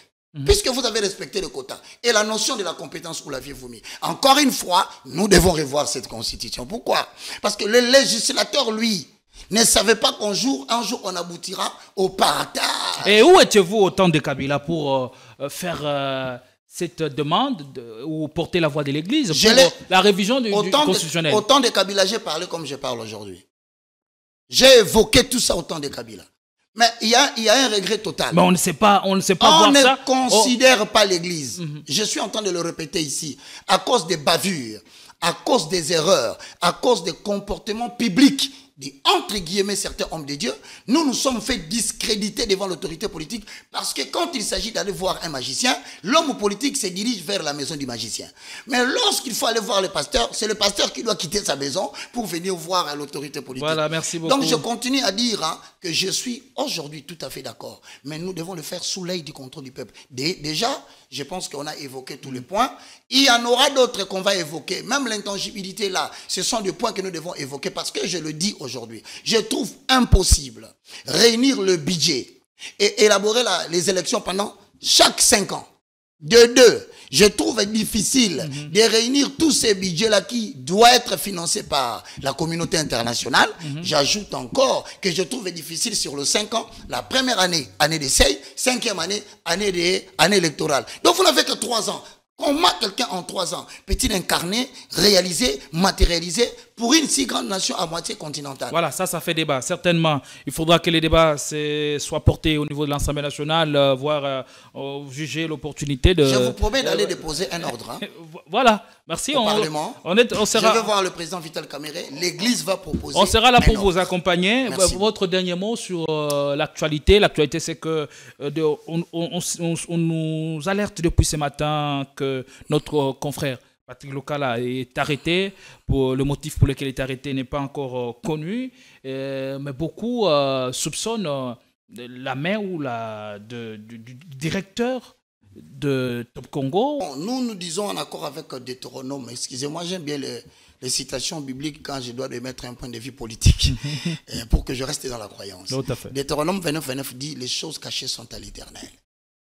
Puisque vous avez respecté le quota. Et la notion de la compétence, où l'aviez-vous mis? Encore une fois, nous devons revoir cette constitution. Pourquoi? Parce que le législateur, lui, ne savait pas qu'un jour, on aboutira au partage. Et où étiez-vous au temps de Kabila pour faire cette demande ou porter la voix de l'Église pour la révision du constitutionnel? Au temps de Kabila, j'ai parlé comme je parle aujourd'hui. J'ai évoqué tout ça au temps de Kabila. Mais il y a un regret total. Mais on ne sait pas on voir ça. On ne considère pas l'Église. Je suis en train de le répéter ici. À cause des bavures, à cause des erreurs, à cause des comportements publics entre guillemets, certains hommes de Dieu, nous sommes fait discréditer devant l'autorité politique parce que quand il s'agit d'aller voir un magicien, l'homme politique se dirige vers la maison du magicien. Mais lorsqu'il faut aller voir le pasteur, c'est le pasteur qui doit quitter sa maison pour venir voir l'autorité politique. Voilà, merci beaucoup. Donc je continue à dire que je suis aujourd'hui tout à fait d'accord. Mais nous devons le faire sous l'œil du contrôle du peuple. Déjà, je pense qu'on a évoqué tous les points. Il y en aura d'autres qu'on va évoquer. Même l'intangibilité là, ce sont des points que nous devons évoquer parce que je le dis aujourd'hui. Je trouve impossible réunir le budget et élaborer les élections pendant chaque 5 ans. De deux, je trouve difficile de réunir tous ces budgets-là qui doivent être financés par la communauté internationale. J'ajoute encore que je trouve difficile sur le 5 ans, la première année, année d'essai, 5e année, année électorale. Donc vous n'avez que 3 ans. Comment quelqu'un en 3 ans peut-il incarner, réaliser, matérialiser pour une si grande nation à moitié continentale? Voilà, ça fait débat. Certainement, il faudra que les débats soient portés au niveau de l'Assemblée nationale, voire juger l'opportunité de... Je vous promets d'aller déposer un ordre. Voilà, merci. Au Parlement. On sera... Je vais voir le président Vital Kamere. L'Église va proposer. On sera là pour un vous ordre. accompagner. Merci. Votre dernier mot sur l'actualité. L'actualité, c'est que on nous alerte depuis ce matin que notre confrère Patrick Lokala est arrêté. Le motif pour lequel il est arrêté n'est pas encore connu. Mais beaucoup soupçonnent la main ou du directeur de Top Congo. Nous disons en accord avec Deutéronome. Excusez-moi, j'aime bien les citations bibliques quand je dois mettre un point de vue politique pour que je reste dans la croyance. Tout à fait. Deutéronome 29 dit « Les choses cachées sont à l'Éternel.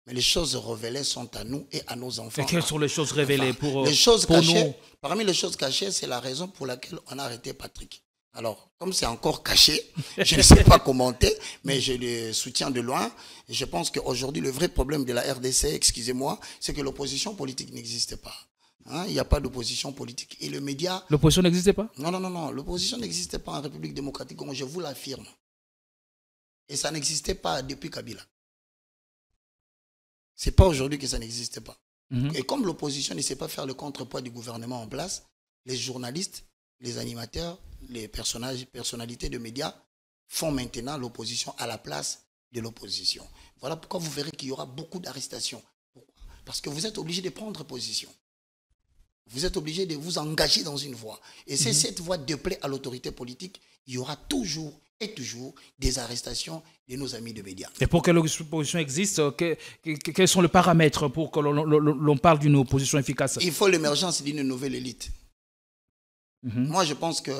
Mais les choses révélées sont à nous et à nos enfants. » Et quelles sont les choses révélées les choses pour cachées, nous? Parmi les choses cachées, c'est la raison pour laquelle on a arrêté Patrick. Alors, comme c'est encore caché, je ne sais pas commenter, mais je le soutiens de loin. Et je pense qu'aujourd'hui, le vrai problème de la RDC, excusez-moi, c'est que l'opposition politique n'existe pas. Il n'y a pas d'opposition politique. Et le média... L'opposition n'existait pas? Non. L'opposition n'existait pas en République démocratique, comme je vous l'affirme. Et ça n'existait pas depuis Kabila. Ce n'est pas aujourd'hui que ça n'existe pas. Et comme l'opposition ne sait pas faire le contrepoids du gouvernement en place, les journalistes, les animateurs, les personnalités de médias font maintenant l'opposition à la place de l'opposition. Voilà pourquoi vous verrez qu'il y aura beaucoup d'arrestations. Pourquoi? Parce que vous êtes obligé de prendre position. Vous êtes obligé de vous engager dans une voie. Et c'est cette voie déplaît à l'autorité politique, il y aura toujours des arrestations de nos amis de médias. Et pour que l'opposition existe, quels sont les paramètres pour que l'on parle d'une opposition efficace? Il faut l'émergence d'une nouvelle élite. Moi, je pense que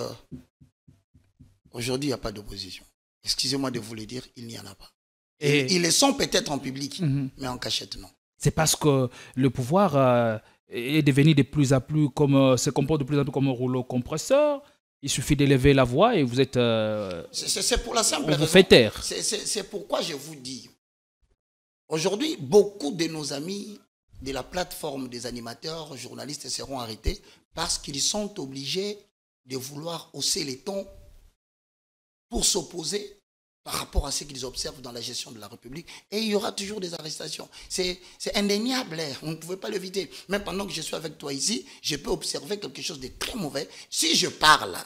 aujourd'hui, il n'y a pas d'opposition. Excusez-moi de vous le dire, il n'y en a pas. Et ils le sont peut-être en public, mais en cachette, non. C'est parce que le pouvoir est devenu de plus en plus se comporte de plus en plus comme un rouleau compresseur. Il suffit d'élever la voix et vous êtes... c'est pour la simple raison. On vous fait taire. C'est pourquoi je vous dis, aujourd'hui, beaucoup de nos amis de la plateforme des animateurs, journalistes seront arrêtés parce qu'ils sont obligés de vouloir hausser les tons pour s'opposer par rapport à ce qu'ils observent dans la gestion de la République. Et il y aura toujours des arrestations. C'est indéniable, on ne pouvait pas l'éviter. Même pendant que je suis avec toi ici, je peux observer quelque chose de très mauvais. Si je parle,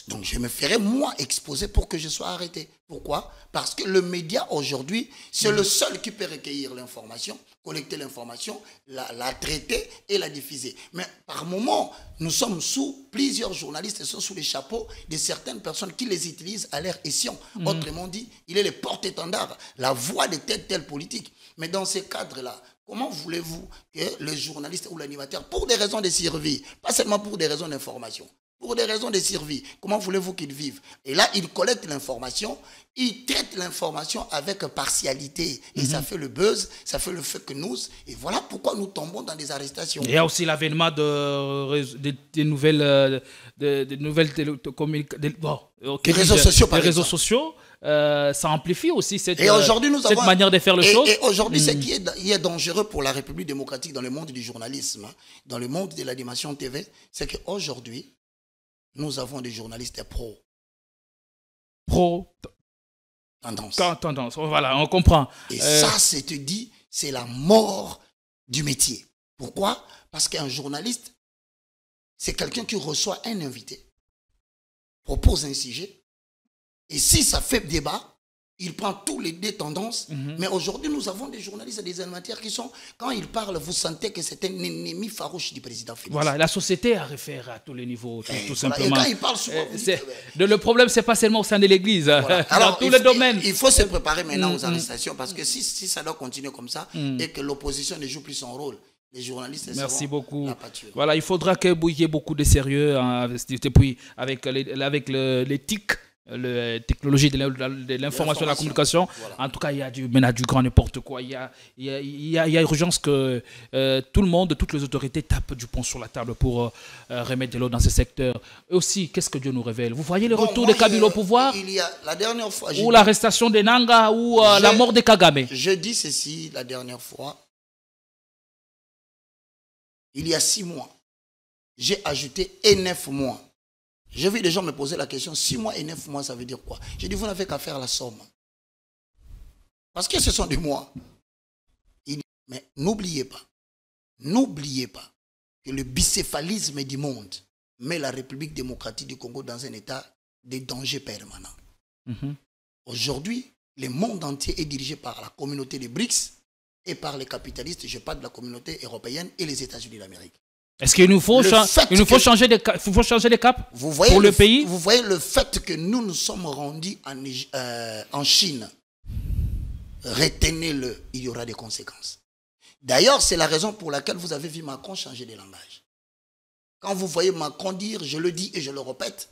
donc je me ferai moi exposer pour que je sois arrêté. Pourquoi? Parce que le média aujourd'hui, c'est le seul qui peut recueillir l'information, collecter l'information, la traiter et la diffuser. Mais par moment, nous sommes sous, plusieurs journalistes sont sous les chapeaux de certaines personnes qui les utilisent à leur escient. Autrement dit, il est le porte-étendard, la voix de telle politique. Mais dans ces cadres-là, comment voulez-vous que le journaliste ou l'animateur, pour des raisons de survie, pas seulement pour des raisons d'information, pour des raisons de survie, comment voulez-vous qu'ils vivent? Et là, ils collectent l'information, ils traitent l'information avec partialité. Et ça fait le buzz, ça fait le fake news. Et voilà pourquoi nous tombons dans des arrestations. Il y a aussi l'avènement des nouvelles réseaux sociaux, par les réseaux exemple. sociaux. Ça amplifie aussi cette avons, manière de faire les choses. Et aujourd'hui, ce qui est dangereux pour la République démocratique dans le monde du journalisme, dans le monde de l'animation TV, c'est qu'aujourd'hui, nous avons des journalistes Tendance. Voilà, on comprend. Et ça, c'est te dit, c'est la mort du métier. Pourquoi? Parce qu'un journaliste, c'est quelqu'un qui reçoit un invité, propose un sujet, Et si ça fait débat, il prend tous les deux tendances. Mais aujourd'hui, nous avons des journalistes et des animateurs qui sont, quand ils parlent, vous sentez que c'est un ennemi farouche du président Félix. Voilà, la société a référé à tous les niveaux, tout simplement. Et quand ils parlent souvent, le problème, c'est pas seulement au sein de l'Église, dans tous les domaines. Il faut se préparer maintenant aux arrestations, parce que si ça doit continuer comme ça, et que l'opposition ne joue plus son rôle, les journalistes Merci beaucoup. La pâture. Voilà, il faudra qu'il y ait beaucoup de sérieux, hein, puis avec l'éthique, la technologie de l'information et de la communication. Voilà. En tout cas, il y a du grand n'importe quoi. Il y a urgence que tout le monde, toutes les autorités tapent du poing sur la table pour remettre de l'eau dans ce secteur. Et aussi, qu'est-ce que Dieu nous révèle? Vous voyez le retour de Kabila au pouvoir? Il y a la dernière fois, ou l'arrestation de Nanga, ou la mort de Kagame. Je dis ceci la dernière fois. Il y a 6 mois, j'ai ajouté 9 mois. J'ai vu des gens me poser la question, 6 mois et 9 mois, ça veut dire quoi? J'ai dit, vous n'avez qu'à faire la somme. Parce que ce sont des mois. Mais n'oubliez pas que le bicéphalisme du monde met la République démocratique du Congo dans un état de danger permanent. Aujourd'hui, le monde entier est dirigé par la communauté des BRICS et par les capitalistes, je parle de la communauté européenne et les États-Unis d'Amérique. Est-ce qu'il nous faut, changer de cap pour le pays? Vous voyez le fait que nous nous sommes rendus en Chine. Retenez-le, il y aura des conséquences. D'ailleurs, c'est la raison pour laquelle vous avez vu Macron changer de langage. Quand vous voyez Macron dire, je le dis et je le répète,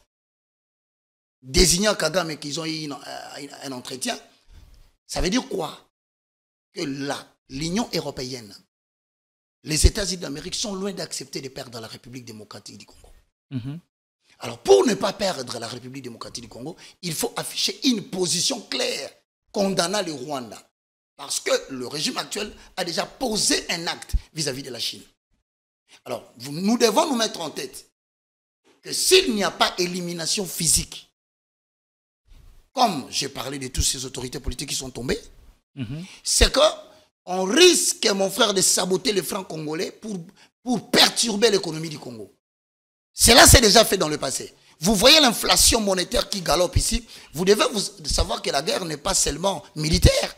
désignant Kagame qu'ils ont eu un entretien, ça veut dire quoi? Que l'Union européenne, les États-Unis d'Amérique sont loin d'accepter de perdre la République démocratique du Congo. Alors, pour ne pas perdre la République démocratique du Congo, il faut afficher une position claire condamnant le Rwanda. Parce que le régime actuel a déjà posé un acte vis-à-vis de la Chine. Alors, nous devons nous mettre en tête que s'il n'y a pas élimination physique, comme j'ai parlé de toutes ces autorités politiques qui sont tombées, c'est qu'on risque, mon frère, de saboter les francs congolais pour perturber l'économie du Congo. Cela s'est déjà fait dans le passé. Vous voyez l'inflation monétaire qui galope ici. Vous devez savoir que la guerre n'est pas seulement militaire.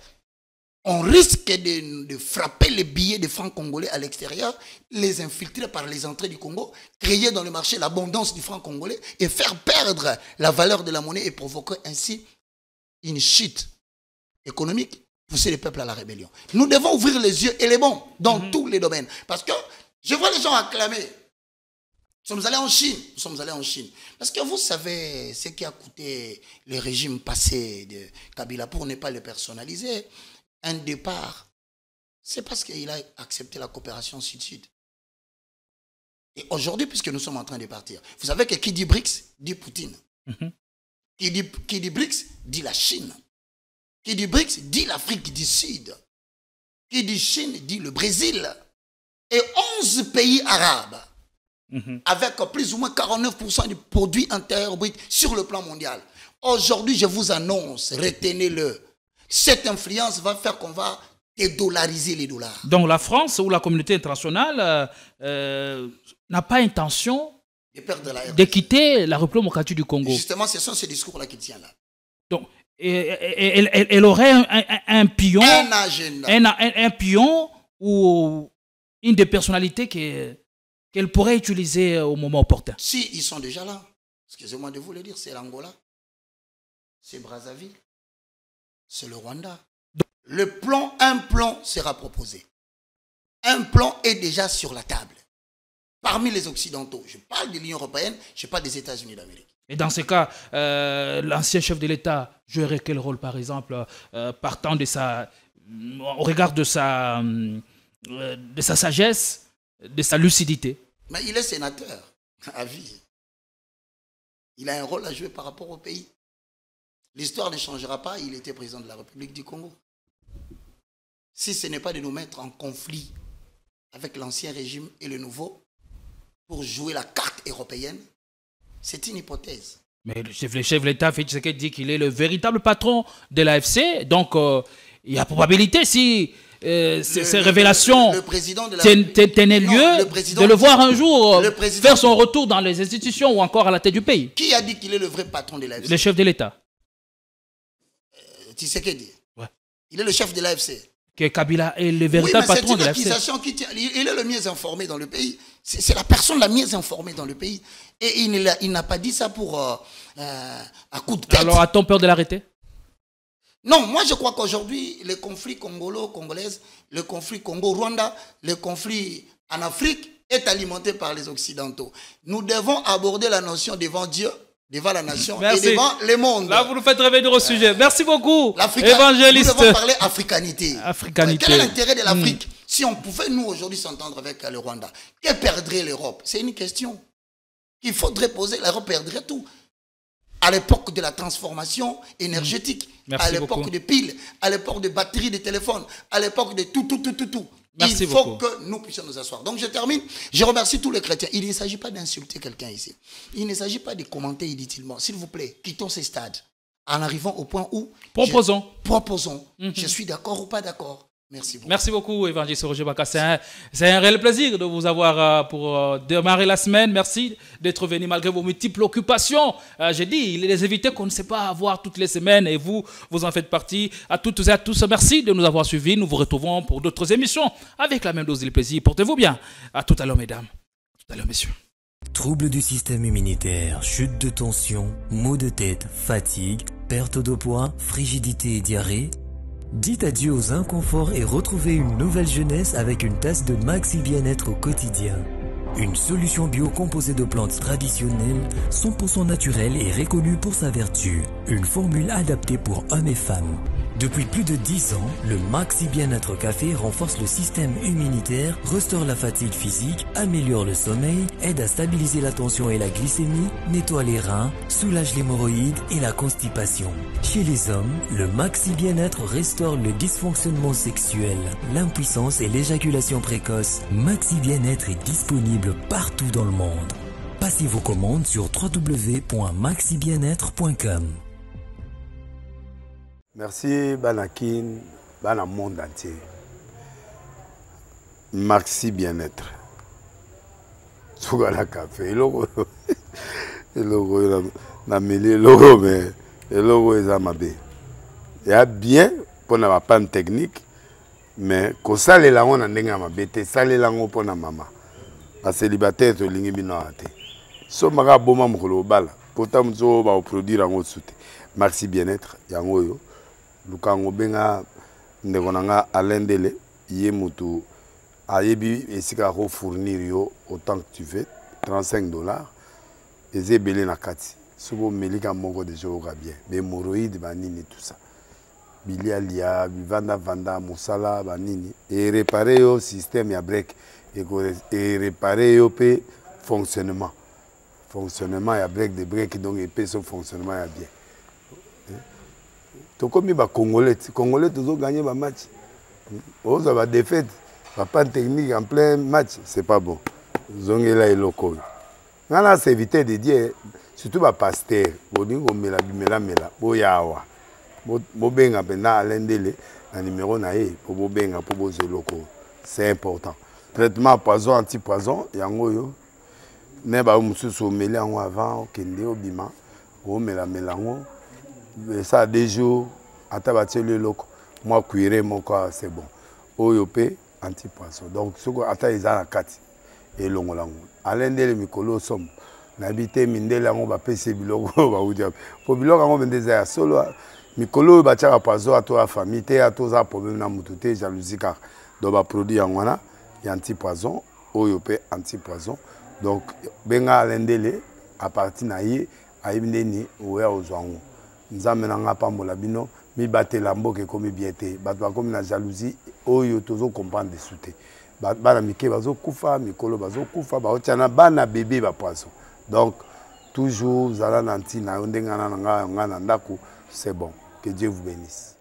On risque de frapper les billets des francs congolais à l'extérieur, les infiltrer par les entrées du Congo, créer dans le marché l'abondance du franc congolais et faire perdre la valeur de la monnaie et provoquer ainsi une chute économique, pousser les peuples à la rébellion. Nous devons ouvrir les yeux et les bons dans tous les domaines. Parce que je vois les gens acclamer. Nous sommes allés en Chine. Parce que vous savez ce qui a coûté le régime passé de Kabila, pour ne pas le personnaliser. Un départ, c'est parce qu'il a accepté la coopération sud-sud. Et aujourd'hui, puisque nous sommes en train de partir, vous savez que qui dit BRICS dit Poutine. Qui dit BRICS dit la Chine. Qui dit BRICS dit l'Afrique du Sud. Qui dit Chine dit le Brésil. Et 11 pays arabes, avec plus ou moins 49% du produit intérieur brut sur le plan mondial. Aujourd'hui, je vous annonce, retenez-le, cette influence va faire qu'on va dédollariser les dollars. Donc la France ou la communauté internationale n'a pas intention de quitter la République démocratique du Congo. Justement, ce sont ces discours-là qui tiennent là. Donc, elle aurait un pion, un agenda, un pion ou une des personnalités qu'elle pourrait utiliser au moment opportun. Si, ils sont déjà là. Excusez-moi de vous le dire, c'est l'Angola, c'est Brazzaville, c'est le Rwanda. Donc, un plan sera proposé. Un plan est déjà sur la table. Parmi les Occidentaux, je parle de l'Union européenne, je parle des États-Unis d'Amérique. Et dans ce cas, l'ancien chef de l'État jouerait quel rôle, par exemple, partant de au regard de sa sagesse, de sa lucidité? Mais il est sénateur à vie. Il a un rôle à jouer par rapport au pays. L'histoire ne changera pas, il était président de la République du Congo. Si ce n'est pas de nous mettre en conflit avec l'ancien régime et le nouveau pour jouer la carte européenne, c'est une hypothèse. Mais le chef de l'État, Félix Tshisekedi, dit qu'il est le véritable patron de l'AFC. Donc, il y a probabilité, si ces révélations tenaient lieu, de le voir un jour faire son retour dans les institutions ou encore à la tête du pays. Qui a dit qu'il est le vrai patron de l'AFC? Le chef de l'État. Tshisekedi. Ouais. Il est le chef de l'AFC. Que Kabila est le véritable patron de l'AFC. Il est le mieux informé dans le pays. C'est la personne la mieux informée dans le pays. Et il n'a pas dit ça pour à coup de tête. Alors, a-t-on peur de l'arrêter? Non, moi je crois qu'aujourd'hui, le conflit congolo-congolaise, le conflit Congo-Rwanda, le conflit en Afrique est alimenté par les Occidentaux. Nous devons aborder la notion devant Dieu, devant la nation et devant le monde. Là, vous nous faites revenir au sujet. Merci beaucoup, évangéliste. Nous devons parler africanité. Africanité. Quel est l'intérêt de l'Afrique? Si on pouvait, nous, aujourd'hui, s'entendre avec le Rwanda, que perdrait l'Europe? C'est une question qu'il faudrait poser. L'Europe perdrait tout. À l'époque de la transformation énergétique, à l'époque de piles, à l'époque de batteries de téléphone, à l'époque de tout. Merci il faut que nous puissions nous asseoir. Donc je termine. Je remercie tous les chrétiens. Il ne s'agit pas d'insulter quelqu'un ici. Il ne s'agit pas de commenter inutilement. S'il vous plaît, quittons ces stades en arrivant au point où... Proposons. Je suis d'accord ou pas d'accord. Merci beaucoup. Merci beaucoup, évangéliste Roger Baka. C'est un réel plaisir de vous avoir pour démarrer la semaine. Merci d'être venu malgré vos multiples occupations. J'ai dit, il y a des invités qu'on ne sait pas avoir toutes les semaines et vous en faites partie. À toutes et à tous, merci de nous avoir suivis. Nous vous retrouvons pour d'autres émissions avec la même dose de plaisir. Portez-vous bien. À tout à l'heure, mesdames. À tout à l'heure, messieurs. Troubles du système immunitaire, chute de tension, maux de tête, fatigue, perte de poids, frigidité et diarrhée. Dites adieu aux inconforts et retrouvez une nouvelle jeunesse avec une tasse de Maxi Bien-être au quotidien. Une solution bio composée de plantes traditionnelles, 100% naturelle et reconnue pour sa vertu. Une formule adaptée pour hommes et femmes. Depuis plus de 10 ans, le Maxi Bien-être Café renforce le système immunitaire, restaure la fatigue physique, améliore le sommeil, aide à stabiliser la tension et la glycémie, nettoie les reins, soulage l'hémorroïde et la constipation. Chez les hommes, le Maxi Bien-être restaure le dysfonctionnement sexuel, l'impuissance et l'éjaculation précoce. Maxi Bien-être est disponible partout dans le monde. Passez vos commandes sur www.maxibienêtre.com. Merci Banakin, Bana monde entier. Maxi Bien-être. Sougala café, logo na mêlé logo mais le logo est amabé. Il y a bien pour na panne technique mais ko sale la on ndenga mabete sale la ngo pona mama. A célibataire to lingi bino ate. So maka boma mukolo bala. Pourtant mzo ba produire ngo soute. Maxi Bien-être yango yo. Lukango benga ndekonanga alendele ye mutu ayebi esika ko fournir yo autant que tu veux $35 ezebele na kati sobo melika moko de joga bien be moroïde banini tout ça bilialia vanda musala banini et réparer yo système ya break et réparer yo pe fonctionnement ya break de break donc et pe son fonctionnement ya bien. Comme les Congolais toujours gagné ma match. Ils ont défaite, pas de technique en plein match, c'est pas bon. Ils ont là et locaux. Là, c'est éviter de dire, surtout les pasteurs, ils ont mela, boyawa, bobenga pena alendele, un numéro naé pour bobenga pour bozer locaux. C'est important. Traitement poison, anti-poison, yango ne ba mususu mela avant, kende obima, o mela melango. Ça a des jours, à tabater le loco. Moi, cuire mon corps, c'est bon. Oyopé, anti-poisson. Donc, ce qu'on attend, ils ont la carte. Et l'on l'a. À l'un des Mikolo somme. N'habiter Mindela, on va payer bilogo. Pour bilogo, on va des solo. Mikolo, va tirer à poisson à toi, famille, à tous les problèmes, na mutute, jalousie, car. Donc, va produire en wana, il y a anti-poison. Oyopé, anti-poison. Donc, benga à l'un des à partir naïe, à Ibneni, ou à Ozwango. Nous avons pambola bino mi batte la mboke comme biété batwa comme na jalousie oyo tozo comprendre de souté bana mike bazo kufa mikolo bazo kufa ba otana bana bébé ba poisson donc toujours zala nanti na ndenga na nga ndako c'est bon que Dieu vous bénisse.